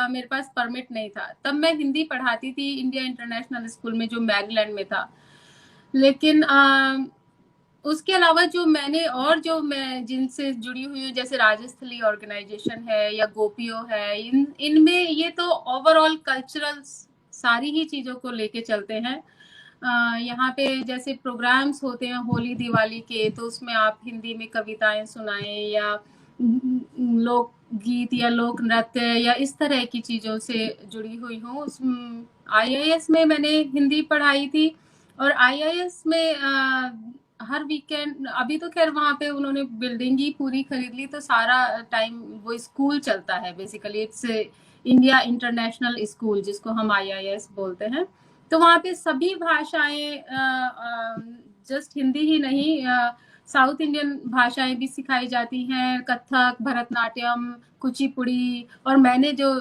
मेरे पास परमिट नहीं था। तब मैं हिंदी पढ़ाती थी इंडिया इंटरनेशनल स्कूल में जो मैरीलैंड में था। लेकिन उसके अलावा जो मैंने और जो मैं जिनसे जुड़ी हुई हूँ, जैसे राजस्थली ऑर्गेनाइजेशन है या गोपियो है, इनमें ये तो ओवरऑल कल्चरल सारी ही चीजों को लेके चलते हैं। यहाँ पे जैसे प्रोग्राम्स होते हैं होली दिवाली के, तो उसमें आप हिंदी में कविताएं सुनाएं या लोक गीत या लोक नृत्य या इस तरह की चीजों से जुड़ी हुई हूँ। आईआईएस में मैंने हिंदी पढ़ाई थी। और आईआईएस में हर वीकेंड, अभी तो खैर वहाँ पे उन्होंने बिल्डिंग ही पूरी खरीद ली, तो सारा टाइम वो स्कूल चलता है। Basically it's India international school, जिसको हम आईआईएस बोलते हैं। तो वहाँ पे सभी भाषाएं, जस्ट हिंदी ही नहीं, साउथ इंडियन भाषाएं भी सिखाई जाती हैं, कथक, भरतनाट्यम, कुचिपुड़ी। और मैंने जो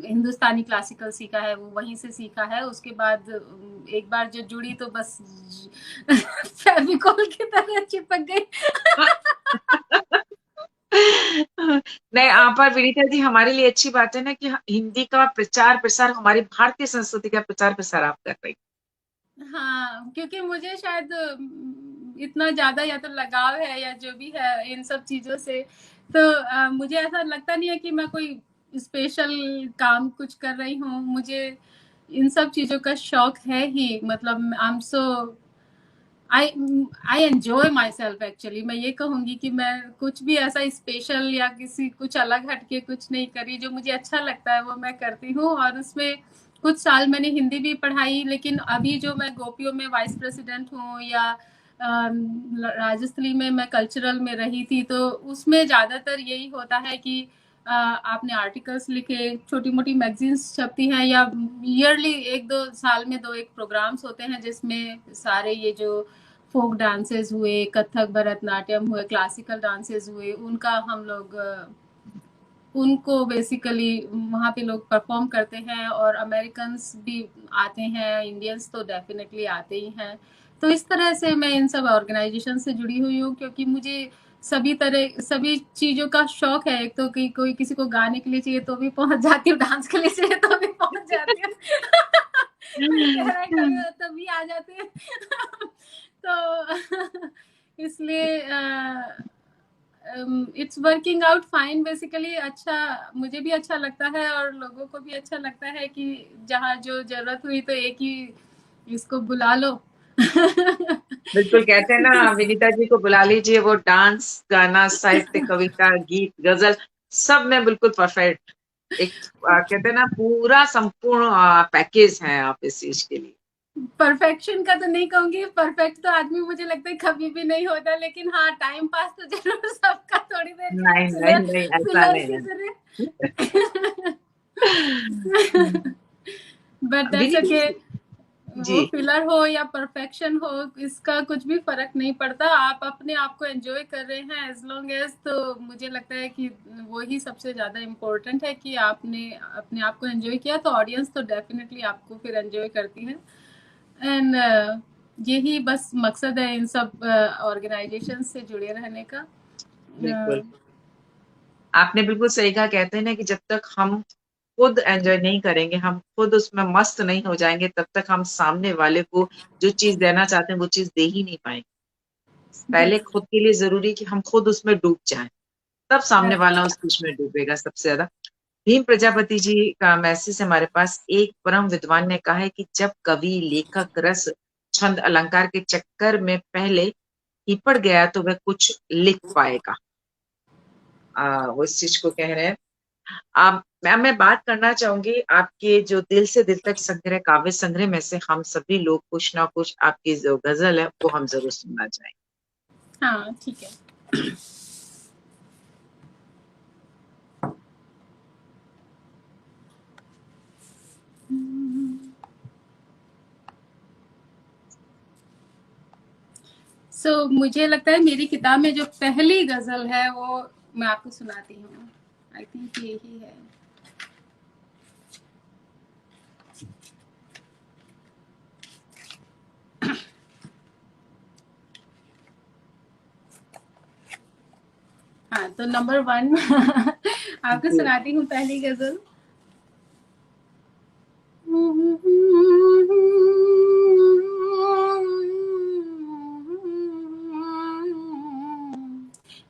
हिंदुस्तानी क्लासिकल सीखा है वो वहीं से सीखा है। उसके बाद एक बार जो जुड़ी तो बस फेविकॉल की तरह चिपक गई। नहीं, आप और विनीता जी हमारे लिए अच्छी बात है ना कि हिंदी का प्रचार प्रसार, हमारी भारतीय संस्कृति का प्रचार प्रसार आप कर रही हाँ, क्योंकि मुझे शायद इतना ज्यादा या तो लगाव है या जो भी है इन सब चीजों से, तो मुझे ऐसा लगता नहीं है कि मैं कोई स्पेशल काम कुछ कर रही हूँ। मुझे इन सब चीजों का शौक है ही। मतलब I am so I I enjoy my self actually. मैं ये कहूंगी कि मैं कुछ भी ऐसा स्पेशल या किसी कुछ अलग हटके कुछ नहीं करी। जो मुझे अच्छा लगता है वो मैं करती हूँ। और उसमें कुछ साल मैंने हिंदी भी पढ़ाई, लेकिन अभी जो मैं गोपियों में वाइस प्रेसिडेंट हूँ या राजस्थली में मैं कल्चरल में रही थी, तो उसमें ज्यादातर यही होता है कि आपने आर्टिकल्स लिखे, छोटी मोटी मैगजीन्स छपती हैं, या ईयरली 1-2 साल में 2-1 प्रोग्राम्स होते हैं जिसमें सारे ये जो फोक डांसेस हुए, कथक, भरतनाट्यम हुए, क्लासिकल डांसेस हुए, उनका हम लोग उनको बेसिकली वहाँ पे लोग परफॉर्म करते हैं, और अमेरिकन्स भी आते हैं, इंडियंस तो डेफिनेटली आते ही हैं। तो इस तरह से मैं इन सब ऑर्गेनाइजेशन से जुड़ी हुई हूँ, क्योंकि मुझे सभी चीजों का शौक है। एक तो कि कोई किसी को गाने के लिए चाहिए तो भी पहुंच जाती हूँ, डांस के लिए चाहिए तो भी पहुंच जाती हूँ। कोई कह रहा है करो तभी आ जाते हैं। तो इसलिए it's working out fine basically. अच्छा, मुझे भी अच्छा लगता है और लोगों को भी अच्छा लगता है कि जहाँ जो जरूरत हुई तो एक ही इसको बुला लो। बिल्कुल, कहते हैं ना, विनीता जी को बुला लीजिए, वो डांस, गाना, साहित्य, कविता, गीत, गजल सब में बिल्कुल परफेक्ट। एक कहते हैं ना, पूरा संपूर्ण पैकेज है आप इस चीज के लिए। परफेक्शन का तो नहीं कहूंगी, परफेक्ट तो आदमी मुझे लगता है कभी भी नहीं होता, लेकिन हाँ टाइम पास तो जरूर सबका थोड़ी देर के लिए नहीं नहीं फिलर नहीं, ऐसा फिलर नहीं की है। तरह। But that's Vinita okay. जी, वो फिलर हो या परफेक्शन हो, इसका कुछ भी फर्क नहीं पड़ता। आप अपने आप को एंजॉय कर रहे हैं एज लॉन्ग एज, तो मुझे लगता है कि वो ही सबसे ज्यादा इम्पोर्टेंट है कि आपने अपने आप को एंजॉय किया, तो ऑडियंस तो डेफिनेटली आपको फिर एंजॉय करती है। एंड यही बस मकसद है इन सब ऑर्गेनाइजेशन से जुड़े रहने का। बिल्कुल आपने बिल्कुल सही कहा। कहते हैं ना कि जब तक हम खुद एंजॉय नहीं करेंगे, हम खुद उसमें मस्त नहीं हो जाएंगे, तब तक हम सामने वाले को जो चीज देना चाहते हैं वो चीज दे ही नहीं पाएंगे। पहले खुद के लिए जरूरी कि हम खुद उसमें डूब जाएं, तब सामने वाला उस चीज में डूबेगा सबसे ज्यादा। भीम प्रजापति जी का मैसेज हमारे पास, एक परम विद्वान ने कहा है कि जब कवि, लेखक रस, छंद, अलंकार के चक्कर में पहले ही पड़ गया तो वह कुछ लिख पाएगा। वो इस चीज को कह रहे हैं। आप मैं बात करना चाहूंगी आपके जो दिल से दिल तक संग्रह, काव्य संग्रह में से हम सभी लोग कुछ ना कुछ आपकी जो गजल है वो हम जरूर सुनना चाहेंगे। हाँ ठीक है। मुझे लगता है मेरी किताब में जो पहली गजल है वो मैं आपको सुनाती हूँ। आई थिंक यही है। हाँ, तो नंबर 1 आपको जी, सुनाती हूँ पहली गजल।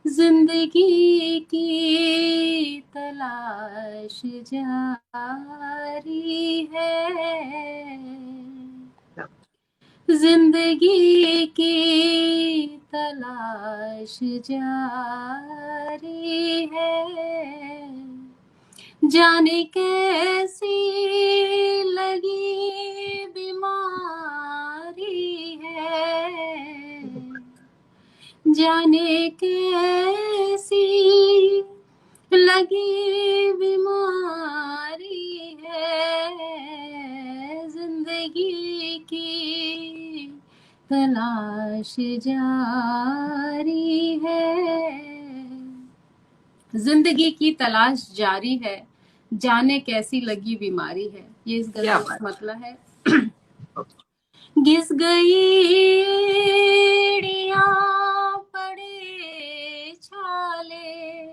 जिंदगी की तलाश जारी है, जिंदगी की तलाश जारी है, जाने कैसी लगी बीमारी है, जाने कैसी लगी बीमारी है, जिंदगी की तलाश जारी है, जिंदगी की तलाश जारी है, जाने कैसी लगी बीमारी है। ये इस क्या गजल का बात मतलब है। है। घिस गई एड़ियाँ पड़े छाले,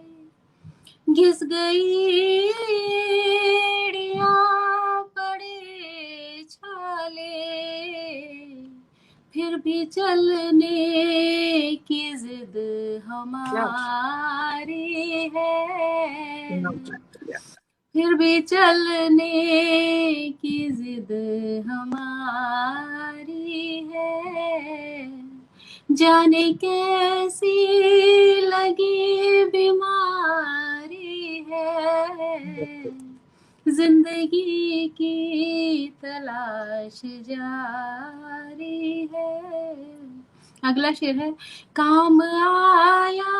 घिस गई एड़ियाँ पड़े छाले, फिर भी चलने की जिद क्या हमारी है, बात। फिर भी चलने की जिद हमारी है, जाने कैसी लगी बीमारी है, जिंदगी की तलाश जारी है। अगला शेर है, काम आया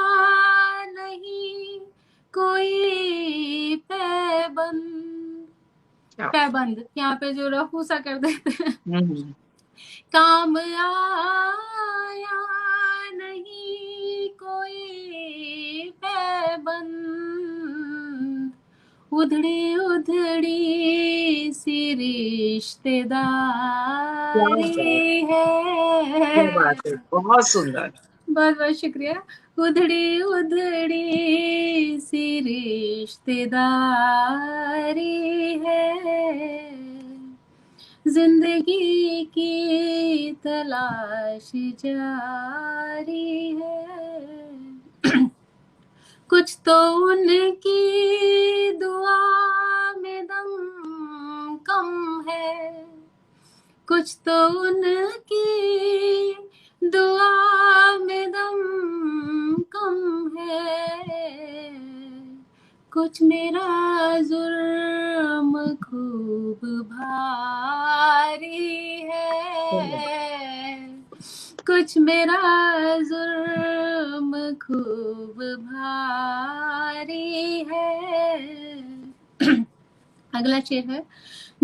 नहीं कोई पैबंद, क्या? पैबंद यहाँ पे जो रफू सा कर देते हैं, हम्म। काम आया नहीं कोई पैबंद, उधड़ी उधड़ी सी क्या बात रिश्तेदारी क्या है। बात है, बहुत सुंदर। बहुत बहुत शुक्रिया। उधड़ी उधड़ी सी रिश्तेदारी है, जिंदगी की तलाश जारी है। कुछ तो उनकी दुआ में दम कम है, कुछ तो उनकी दुआ में दम कम है, कुछ मेरा जुर्म खूब भारी है, कुछ मेरा जुर्म खूब भारी है। अगला शेर है,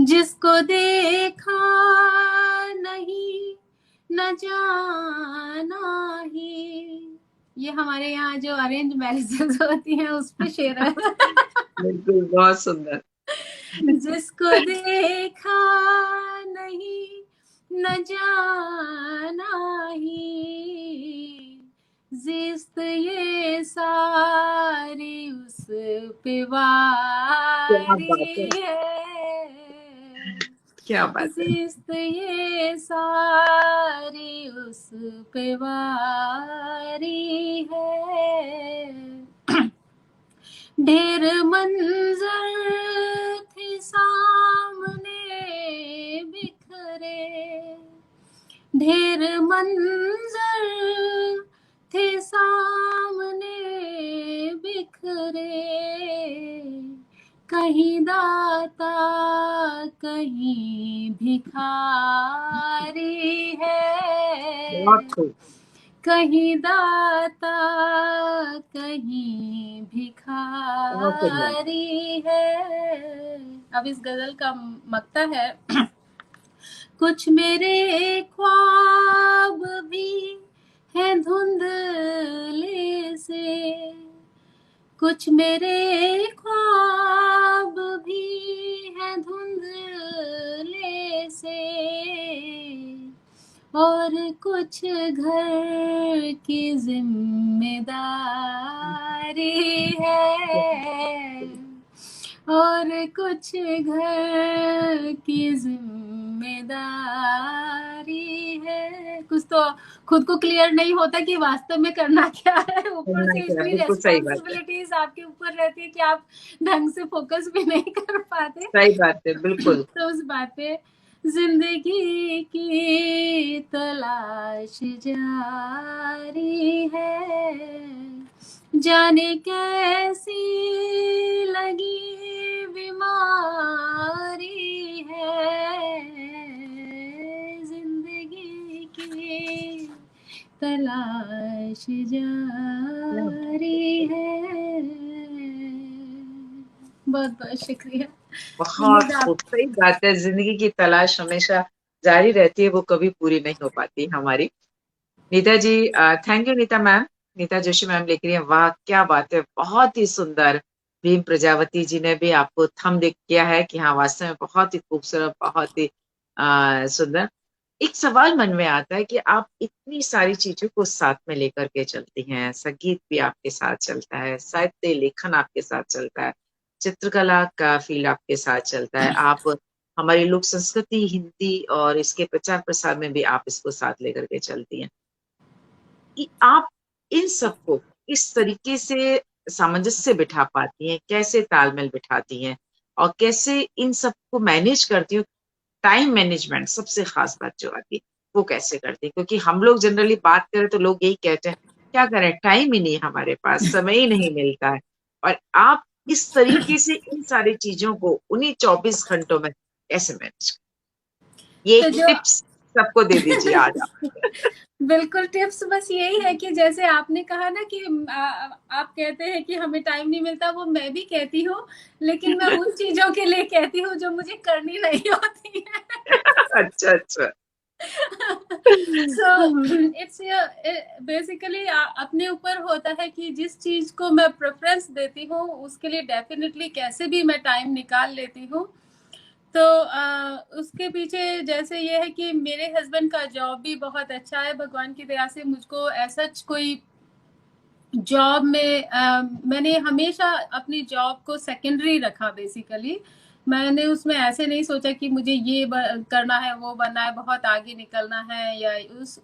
जिसको देखा नहीं न जाना ही, ये हमारे यहाँ जो अरेंज मैरिजेस होती हैं उस पे शेर है। बिल्कुल, बहुत सुंदर। जिसको देखा नहीं न जाना ही, जिस्त ये सारी उस पे क्या बात है, वारी है, क्या बात है। जिस्त ये सारी उस पे वारी है। ढेर मंजर थे सामने बिखरे, ढेर मंजर थे सामने बिखरे, कहीं दाता कहीं भिखारी है, बहुत खूब। कहीं दाता कहीं बहुत सुंदर। भिखारी है। अब इस गजल का मक्ता है, कुछ मेरे ख्वाब भी हैं धुंधले से, कुछ मेरे ख्वाब भी हैं धुंधले से, और कुछ घर की जिम्मेदारी है, और कुछ घर की जिम्मेदारी है। कुछ तो खुद को क्लियर नहीं होता कि वास्तव में करना क्या है, ऊपर करना से क्या है, इतनी बिल्कुल सही बात है। रेस्पॉन्सिबिलिटीज आपके ऊपर रहती है कि आप ढंग से फोकस भी नहीं कर पाते। सही बात है, बिल्कुल। तो उस बात पे, जिंदगी की तलाश जारी है, जाने कैसी लगी बीमारी है, जिंदगी की तलाश जारी है। बहुत बहुत शुक्रिया। बहुत उम्मीद आप खूब, सही बात है। जिंदगी की तलाश हमेशा जारी रहती है, वो कभी पूरी नहीं हो पाती हमारी। Nita ji, thank you Nita ma'am. Nita Joshi ma'am लिख रही है, वाह क्या बात है, बहुत ही सुंदर। भीम प्रजापति जी ने भी आपको थम लिख किया है कि हाँ वास्तव में बहुत ही खूबसूरत, बहुत ही सुंदर। एक सवाल मन में आता है कि आप इतनी सारी चीजों को साथ में लेकर के चलती हैं, संगीत भी आपके साथ चलता है, साहित्य लेखन आपके साथ चलता है, चित्रकला का फील्ड आपके साथ चलता है, आप हमारी लोक संस्कृति हिंदी और इसके प्रचार प्रसार में भी आप इसको साथ लेकर के चलती हैं। कि आप इन सबको किस तरीके से सामंजस्य बिठा पाती हैं, कैसे तालमेल बिठाती हैं, और कैसे इन सबको मैनेज करती हूँ। टाइम मैनेजमेंट सबसे खास बात जो आती है, वो कैसे करती है? क्योंकि हम लोग जनरली बात करें तो लोग यही कहते हैं, क्या करें, टाइम ही नहीं है हमारे पास, समय ही नहीं मिलता है। और आप इस तरीके से इन सारी चीजों को उन्हीं 24 घंटों में कैसे मैनेज, ये तो एक जो टिप्स सबको दे दीजिए आज आप। बिल्कुल, टिप्स बस यही है कि जैसे आपने कहा ना कि आप कहते हैं कि हमें टाइम नहीं मिलता, वो मैं भी कहती हूँ, लेकिन मैं उन चीज़ों के लिए कहती हूँ जो मुझे करनी नहीं होती हैं। अच्छा, अच्छा। सो इट्स बेसिकली अपने ऊपर होता है कि जिस चीज़ को मैं प्रेफ़रेंस देती हूँ, उसके लिए डेफ़िनिटली कैसे भी मैं टाइम निकाल लेती हूँ। तो उसके पीछे जैसे ये है कि मेरे हस्बैंड का जॉब भी बहुत अच्छा है, भगवान की दया से मुझको ऐसा कोई जॉब में मैंने हमेशा अपनी जॉब को सेकेंडरी रखा बेसिकली। मैंने उसमें ऐसे नहीं सोचा कि मुझे ये करना है, वो बनना है, बहुत आगे निकलना है या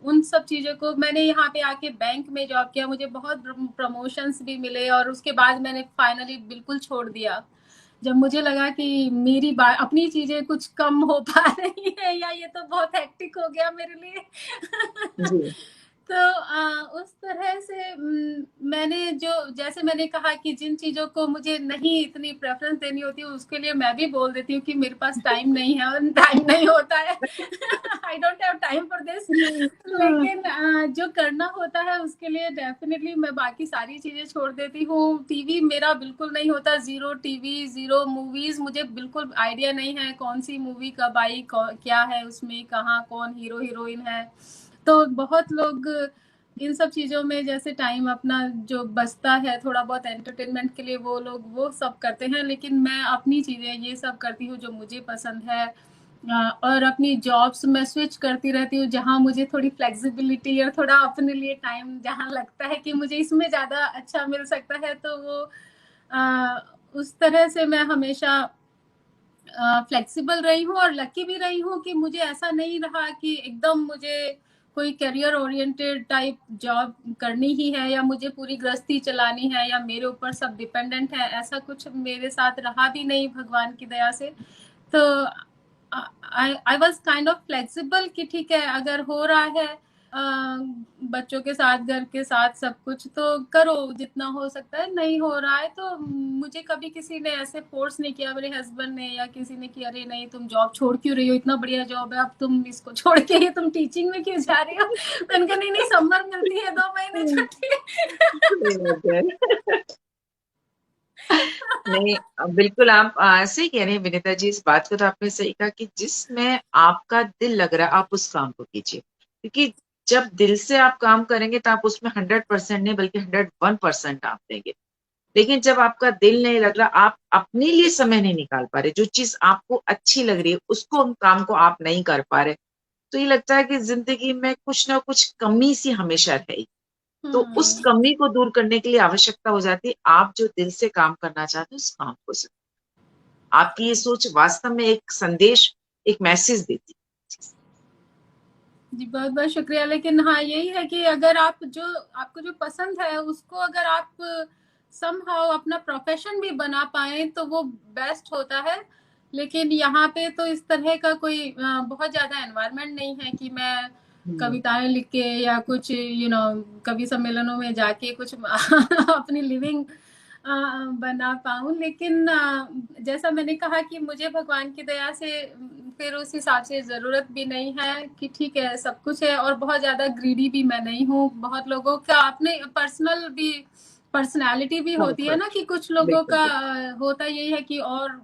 उन सब चीज़ों को। मैंने यहाँ पे आके बैंक में जॉब किया, मुझे बहुत प्रमोशंस भी मिले और उसके बाद मैंने फाइनली बिल्कुल छोड़ दिया। जब मुझे लगा कि मेरी बात अपनी चीजें कुछ कम हो पा रही है या ये तो बहुत हेक्टिक हो गया मेरे लिए। जी। तो उस तरह से मैंने जो जैसे मैंने कहा कि जिन चीज़ों को मुझे नहीं इतनी प्रेफ़रेंस देनी होती है, उसके लिए मैं भी बोल देती हूँ कि मेरे पास टाइम नहीं है और टाइम नहीं होता है। I don't have time for this. लेकिन जो करना होता है उसके लिए डेफ़िनिटली मैं बाकी सारी चीज़ें छोड़ देती हूँ। टीवी मेरा बिल्कुल नहीं होता, ज़ीरो टीवी, ज़ीरो मूवीज़, मुझे बिल्कुल आइडिया नहीं है कौन-सी मूवी कब आई, क्या है उसमें, कहाँ कौन हीरो-हीरोइन है। तो बहुत लोग इन सब चीज़ों में जैसे टाइम अपना जो बचता है थोड़ा बहुत एंटरटेनमेंट के लिए वो लोग वो सब करते हैं, लेकिन मैं अपनी चीज़ें ये सब करती हूँ जो मुझे पसंद है। और अपनी जॉब्स में स्विच करती रहती हूँ जहाँ मुझे थोड़ी फ्लेक्सिबिलिटी और थोड़ा अपने लिए टाइम जहाँ लगता है कि मुझे इसमें ज़्यादा अच्छा मिल सकता है, तो वो उस तरह से मैं हमेशा फ्लेक्सिबल रही हूँ और लकी भी रही हूँ कि मुझे ऐसा नहीं रहा कि एकदम मुझे कोई करियर ओरिएंटेड टाइप जॉब करनी ही है या मुझे पूरी गृहस्थी चलानी है या मेरे ऊपर सब डिपेंडेंट है, ऐसा कुछ मेरे साथ रहा भी नहीं भगवान की दया से। तो I was kind of flexible कि ठीक है अगर हो रहा है बच्चों के साथ घर के साथ सब कुछ तो करो जितना हो सकता है, नहीं हो रहा है तो मुझे कभी किसी ने ऐसे फोर्स नहीं किया, मेरे हस्बैंड ने या किसी ने कि अरे नहीं तुम जॉब छोड़ क्यों रही हो, इतना बढ़िया जॉब है, अब तुम इसको छोड़ के ये तुम टीचिंग में क्यों जा रही हो। मैंने कहा नहीं नहीं समर मिलती है 2 महीने सही छुट्टी। बात है। नहीं, बिल्कुल आप सही कह रहे हैं विनीता जी। इस बात को तो आपने सही कहा कि जिसमें आपका दिल लग रहा है आप उस काम को कीजिए, क्योंकि जब दिल से आप काम करेंगे तो आप उसमें 100% नहीं बल्कि 101% आप देंगे। लेकिन जब आपका दिल नहीं लग रहा, आप अपने लिए समय नहीं निकाल पा रहे, जो चीज आपको अच्छी लग रही है उसको काम को आप नहीं कर पा रहे, तो ये लगता है कि जिंदगी में कुछ ना कुछ कमी सी हमेशा रहेगी। तो उस कमी को दूर करने के लिए आवश्यकता हो जाती है आप जो दिल से काम करना चाहते हैं उस काम को से। आपकी ये सोच वास्तव में एक संदेश, एक मैसेज देती है। जी बहुत बहुत शुक्रिया। लेकिन हाँ यही है कि अगर आप जो आपको जो पसंद है उसको अगर आप समहाउ अपना प्रोफेशन भी बना पाए तो वो बेस्ट होता है। लेकिन यहाँ पे तो इस तरह का कोई बहुत ज्यादा एनवायरनमेंट नहीं है कि मैं हम्म, कविताएं लिख के या कुछ कवि सम्मेलनों में जाके कुछ अपनी लिविंग बना पाऊँ। लेकिन जैसा मैंने कहा कि मुझे भगवान की दया से फिर उस हिसाब से ज़रूरत भी नहीं है कि ठीक है सब कुछ है, और बहुत ज़्यादा ग्रीडी भी मैं नहीं हूँ। बहुत लोगों का अपने पर्सनल भी पर्सनैलिटी भी हाँ, होती है ना कि कुछ लोगों बिल्कुल का बिल्कुल। होता यही है कि और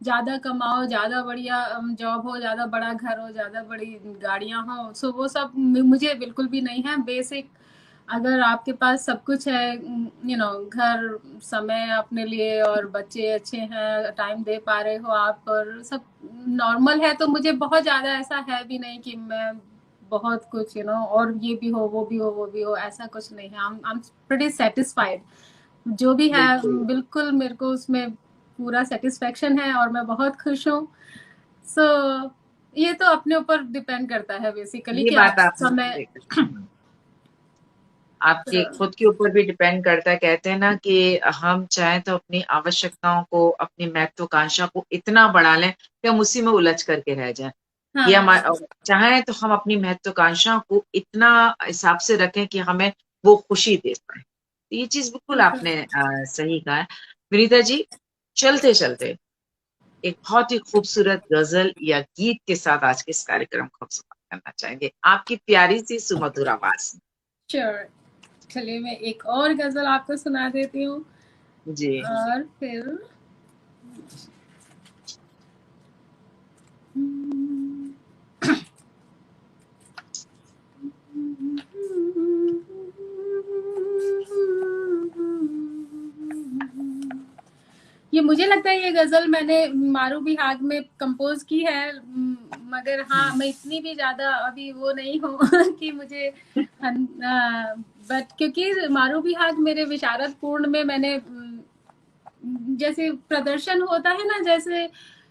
ज़्यादा कमाओ, ज़्यादा बढ़िया जॉब हो, ज़्यादा बड़ा घर हो, ज़्यादा बड़ी गाड़ियाँ हो। सो वो सब मुझे बिल्कुल भी नहीं है। बेसिक अगर आपके पास सब कुछ है, घर, समय अपने लिए और बच्चे अच्छे हैं, टाइम दे पा रहे हो आप और सब नॉर्मल है, तो मुझे बहुत ज़्यादा ऐसा है भी नहीं कि मैं बहुत कुछ और ये भी हो वो भी हो वो भी हो, ऐसा कुछ नहीं है। आई एम प्रीटी सेटिस्फाइड जो भी है। बिल्कुल बिल्कुल मेरे को उसमें पूरा सेटिस्फेक्शन है और मैं बहुत खुश हूँ। सो ये तो अपने ऊपर डिपेंड करता है बेसिकली ये कि आप बात आपने समय सही कही। आपके खुद के ऊपर भी डिपेंड करता है। कहते हैं ना कि हम चाहें तो अपनी आवश्यकताओं को, अपनी महत्वाकांक्षा को इतना बढ़ा लें कि हम उसी में उलझ करके रह जाएं, या हाँ चाहें तो हम अपनी महत्वाकांक्षा को इतना हिसाब से रखें कि हमें वो खुशी दे पाए। तो ये चीज बिल्कुल बिल्कुल। आपने सही कहा है। विनीता जी, चलते चलते एक बहुत ही खूबसूरत गजल या गीत के साथ आज के इस कार्यक्रम को करना चाहेंगे आपकी प्यारी सी सुमधुर आवाज में? श्योर। चलिए मैं एक और गजल आपको सुना देती हूँ जी। और फिर ये मुझे लगता है ये गजल मैंने मारू बिहाग में कंपोज की है, मगर हाँ मैं इतनी भी ज्यादा अभी वो नहीं हूँ कि मुझे बट क्योंकि मारू बिहाग मेरे विशारद पूर्ण में मैंने जैसे प्रदर्शन होता है ना, जैसे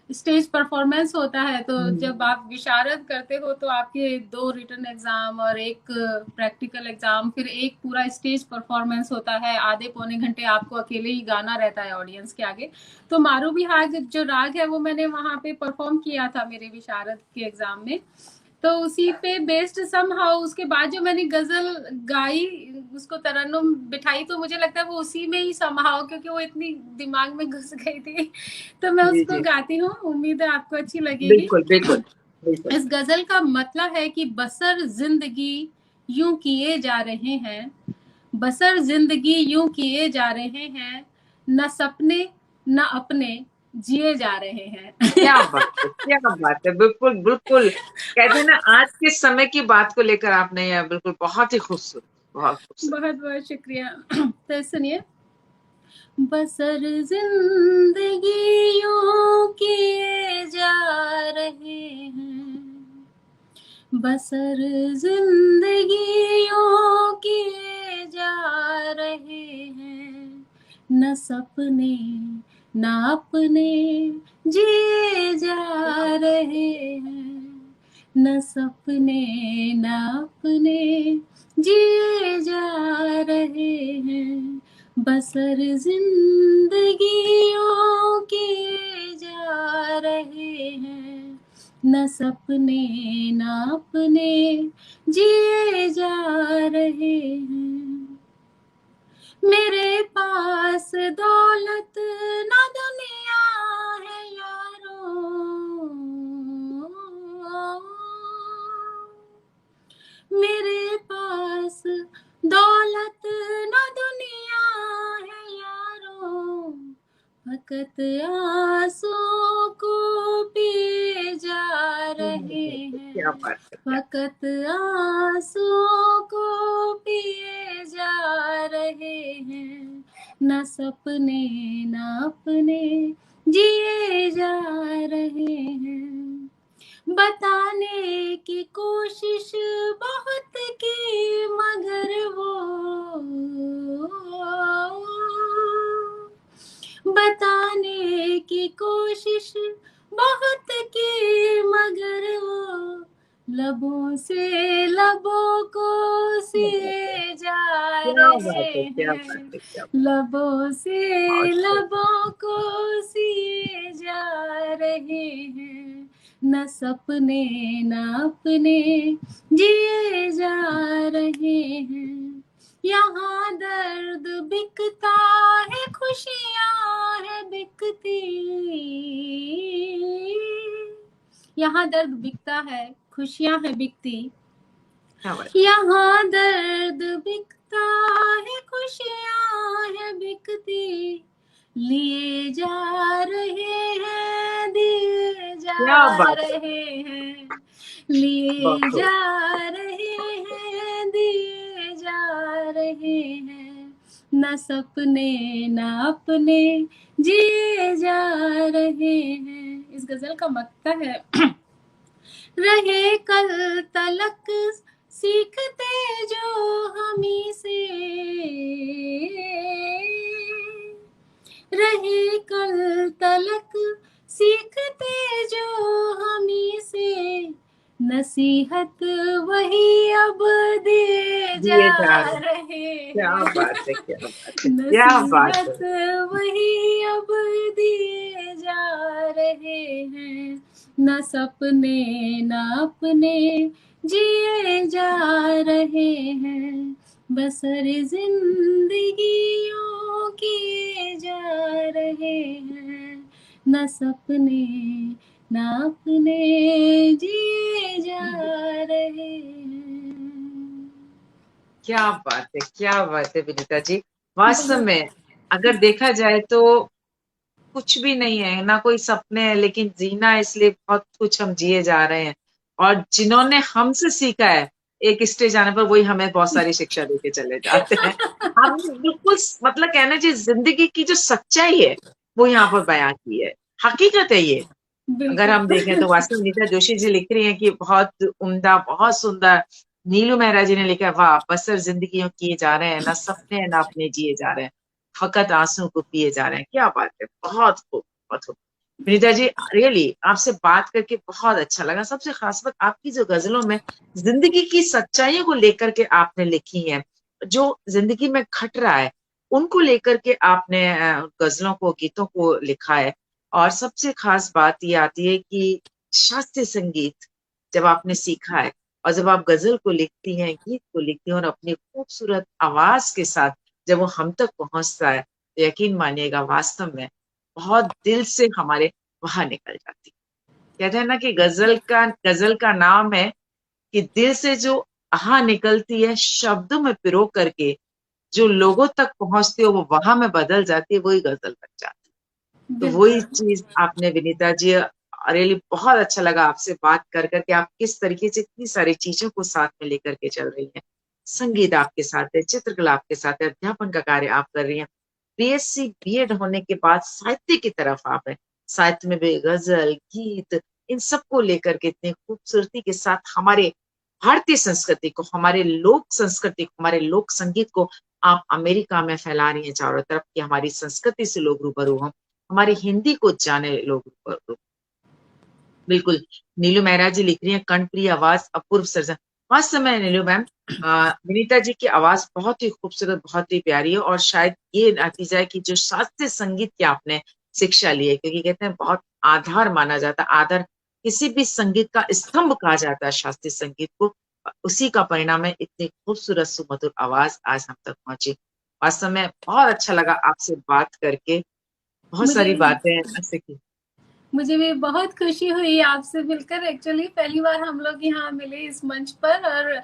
स्टेज परफॉर्मेंस होता है, तो जब आप विशारद करते हो तो आपके 2 रिटन एग्जाम और 1 प्रैक्टिकल एग्जाम, फिर एक पूरा स्टेज परफॉर्मेंस होता है, आधे पौने घंटे आपको अकेले ही गाना रहता है ऑडियंस के आगे। तो मारू बिहाग जो राग है वो मैंने वहां पे परफॉर्म किया था मेरे विशारद के एग्जाम में, तो उसी पे बेस्ड समहाउ उसके बाद जो मैंने गजल गाई उसको तरन्नुम बिठाई, तो मुझे लगता है वो उसी में ही समहाउ, क्योंकि वो इतनी दिमाग में घुस गई थी तो मैं जी उसको जी गाती हूँ, उम्मीद है आपको अच्छी लगेगी। बिल्कुल बिल्कुल बिल्कुल। इस गजल का मतलब है कि बसर जिंदगी यूं किए जा रहे हैं, बसर जिंदगी यूं किए जा रहे हैं, न सपने न अपने जिए जा रहे हैं। क्या बात है, क्या बात है, बिल्कुल बिल्कुल। कहते हैं ना आज के समय की बात को लेकर आपने बिल्कुल बहुत ही खूबसूरत, बहुत खूबसूरत। बहुत बहुत शुक्रिया। तो सुनिए, बसर जिंदगी यूं किए जा रहे हैं, बसर जिंदगी यूं किए जा रहे हैं, न सपने न अपने जिए जा रहे हैं, न सपने न अपने जिए जा रहे हैं, बसर जिंदगियों किए जा रहे हैं, न सपने न अपने जिए जा रहे हैं। मेरे पास दौलत न दुनिया है यारों, मेरे पास दौलत न दुनिया है यारों, फकत आंसू को पिए जा रहे क्या हैं, बात है, क्या फकत आंसू को पिए जा रहे हैं, न सपने न अपने जिए जा रहे हैं। बताने की कोशिश बहुत की मगर वो, बताने की कोशिश बहुत की मगर वो, लबों से लबों को सिए जा बात रहे है, क्या बात हैं, है, क्या बात लबों से है, बहुत खूब। लबों को सिए जा रहे हैं, न सपने न अपने जिए जा रहे हैं। यहाँ दर्द बिकता है, खुशियाँ है बिकती, यहाँ दर्द बिकता है, खुशियाँ है बिकती, क्या बात यहाँ दर्द बिकता है, खुशियाँ है बिकती, लिए जा रहे हैं दिए क्या जा बात है, रहे हैं, लिए बहुत खूब। जा रहे हैं दिए जा रहे हैं, न सपने न अपने जिए जा रहे हैं। इस गजल का मतलब है, रहे कल तलक सीखते जो हमी से, रहे कल तलक सीखते जो हमी से, नसीहत वही अब दे जा दिए जा रहे, रहे क्या हैं, बात है, क्या बात है, क्या बात है। नसीहत वही अब दिए जा रहे हैं, न सपने न अपने जिए जा रहे हैं, बसर जिंदगियों किए जा रहे हैं, न सपने न अपने जिए जा क्या बात है विनीता जी। वास्तव में अगर देखा जाए तो कुछ भी नहीं है, ना कोई सपने हैं, लेकिन जीना है, इसलिए बहुत कुछ हम जिए जा रहे हैं। और जिन्होंने हमसे सीखा है, एक स्टेज आने पर वही हमें बहुत सारी शिक्षा देके चले जाते हैं। हमने बिल्कुल मतलब कहना चाहिए जिंदगी की जो सच्चाई है वो यहाँ पर बयां की है, हकीकत है ये। अगर हम देखें तो बिल्कुल। वास्तव में नीता जोशी जी लिख रही हैं कि बहुत उम्दा, बहुत सुंदर। नीलू मेहरा जी ने लिखा है, वाह बसर जिंदगियों किए जा रहे हैं, ना सपने हैं ना अपने जिए जा रहे हैं, फकत आंसू को पिए जा रहे हैं। क्या बात है, बहुत खूब, बहुत खूब। विनीता जी, रियली आपसे बात करके बहुत अच्छा लगा। सबसे खास बात आपकी जो गजलों में जिंदगी की सच्चाइयों को लेकर के आपने लिखी है, जो जिंदगी में घट रहा है उनको लेकर के आपने गजलों को, गीतों को लिखा है। और सबसे खास बात ये आती है कि शास्त्रीय संगीत जब आपने सीखा है और जब आप गजल को लिखती हैं, गीत को लिखती हैं और अपनी खूबसूरत आवाज के साथ जब वो हम तक पहुंचता है, तो यकीन मानिएगा वास्तव में बहुत दिल से हमारे वहां निकल जाती है। कहते हैं ना कि गजल का नाम है कि दिल से जो आह निकलती है, शब्दों में पिरो करके जो लोगों तक पहुंचती है, वो वहां में बदल जाती है, वही गजल बन जाती है। तो वही बिल्कुल। चीज आपने विनीता जी, रियली बहुत अच्छा लगा आपसे बात कर करके। आप किस तरीके से इतनी सारी चीजों को साथ में लेकर के चल रही हैं। संगीत आपके साथ है, चित्रकला आपके साथ है, अध्यापन का कार्य आप कर रही हैं। बीएससी बीएड होने के बाद साहित्य की तरफ आप है, साहित्य में भी गजल, गीत, इन सबको लेकर के इतनी खूबसूरती के साथ हमारे भारतीय संस्कृति को, हमारे लोक संस्कृति को, हमारे लोक संगीत को आप अमेरिका में फैला रही हैं चारों तरफ, कि हमारी संस्कृति से लोग रूबरू हों, हमारी हिंदी को जाने लोग रूबरू। बिल्कुल। नीलू मेहरा जी लिख रही हैं, कर्णप्रिय आवाज, अपूर्व सर्जन। वास्तव में नीलू मैम, विनीता जी की आवाज बहुत ही खूबसूरत, बहुत ही प्यारी है। और शायद ये नतीजा है कि जो शास्त्रीय संगीत की आपने शिक्षा ली है, क्योंकि कहते हैं बहुत आधार माना जाता है, आधार किसी भी संगीत का स्तंभ कहा जाता है शास्त्रीय संगीत को। उसी का परिणाम है इतनी खूबसूरत सुमधुर आवाज आज हम तक पहुंची। वास्तव में बहुत अच्छा लगा आपसे बात करके, बहुत मुझे सारी भी बातें ऐसे की। मुझे भी बहुत खुशी हुई आपसे मिलकर। एक्चुअली पहली बार हम लोग यहाँ मिले इस मंच पर, और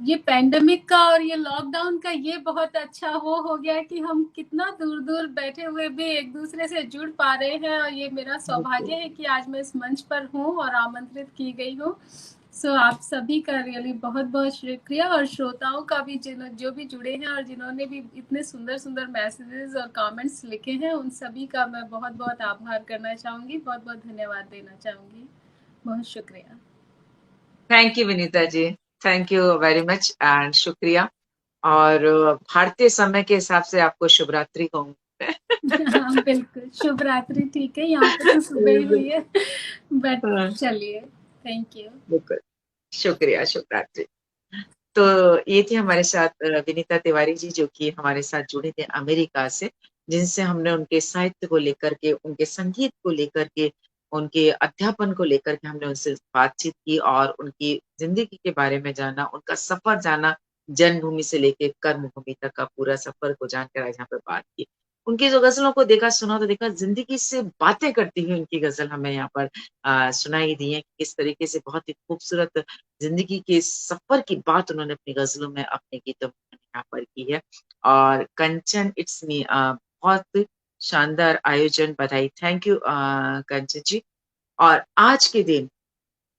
ये पैंडेमिक का और ये लॉकडाउन का ये बहुत अच्छा हो गया कि हम कितना दूर दूर बैठे हुए भी एक दूसरे से जुड़ पा रहे हैं। और ये मेरा सौभाग्य है कि आज मैं इस मंच पर हूँ और आमंत्रित की गई हूँ। सो आप सभी का रियली बहुत बहुत शुक्रिया, और श्रोताओं का भी जो भी जुड़े हैं और जिन्होंने भी इतने सुंदर सुंदर मैसेजेस और कमेंट्स लिखे हैं, उन सभी का मैं बहुत बहुत आभार करना चाहूंगी, बहुत बहुत धन्यवाद देना चाहूंगी। बहुत शुक्रिया। Thank you Vinita ji, thank you very much and शुक्रिया। और भारतीय समय के हिसाब से आपको शुभ रात्रि कहूंगी। हाँ बिल्कुल, शुभ रात्रि। ठीक है, यहाँ पे तो सुबह ही हुई है, बट हाँ, चलिए, थैंक यू। बिल्कुल, शुक्रिया, शुभ रात्रि। तो ये थी हमारे साथ विनीता तिवारी जी, जो कि हमारे साथ जुड़े थे अमेरिका से, जिनसे हमने उनके साहित्य को लेकर के, उनके संगीत को लेकर के, उनके अध्यापन को लेकर के हमने उनसे बातचीत की और उनकी जिंदगी के बारे में जाना, उनका सफर जाना, जन्मभूमि से लेके कर्मभूमि तक का पूरा सफर को जानकर आज यहाँ पे बात की। उनकी जो गजलों को देखा सुना, तो देखा जिंदगी से बातें करती हुई उनकी गजल हमें यहाँ पर सुनाई दी है। किस तरीके से बहुत ही खूबसूरत जिंदगी के सफर की बात उन्होंने अपनी गजलों में, अपने गीतों में यहाँ पर की है। और कंचन, इट्स मी, बहुत शानदार आयोजन, बधाई, थैंक यू कंचन जी। और आज के दिन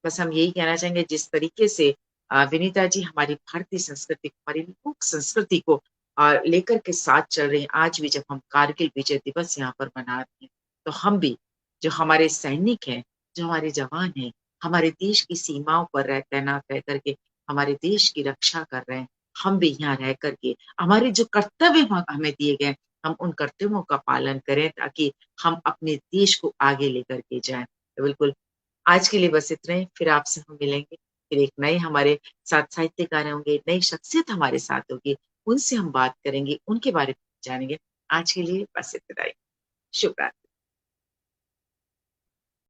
बस हम यही कहना चाहेंगे, जिस तरीके से विनीता जी हमारी भारतीय संस्कृति, हमारी लोक संस्कृति को लेकर के साथ चल रही हैं। आज भी जब हम कारगिल विजय दिवस यहाँ पर मना रहे हैं, तो हम भी, जो हमारे सैनिक हैं, जो हमारे जवान हैं, हमारे देश की सीमाओं पर तैनात रह करके हमारे देश की रक्षा कर रहे हैं, हम भी यहाँ रह करके हमारे जो कर्तव्य हमें दिए गए, हम उन कर्तव्यों का पालन करें, ताकि हम अपने देश को आगे लेकर के जाएं। तो बिल्कुल, आज के लिए बस इतना ही। फिर आपसे हम मिलेंगे, फिर एक नए हमारे साथ साहित्यकार होंगे, नई शख्सियत हमारे साथ होगी, उनसे हम बात करेंगे, उनके बारे में जानेंगे। आज के लिए बस इतना ही। शुभ रात्रि।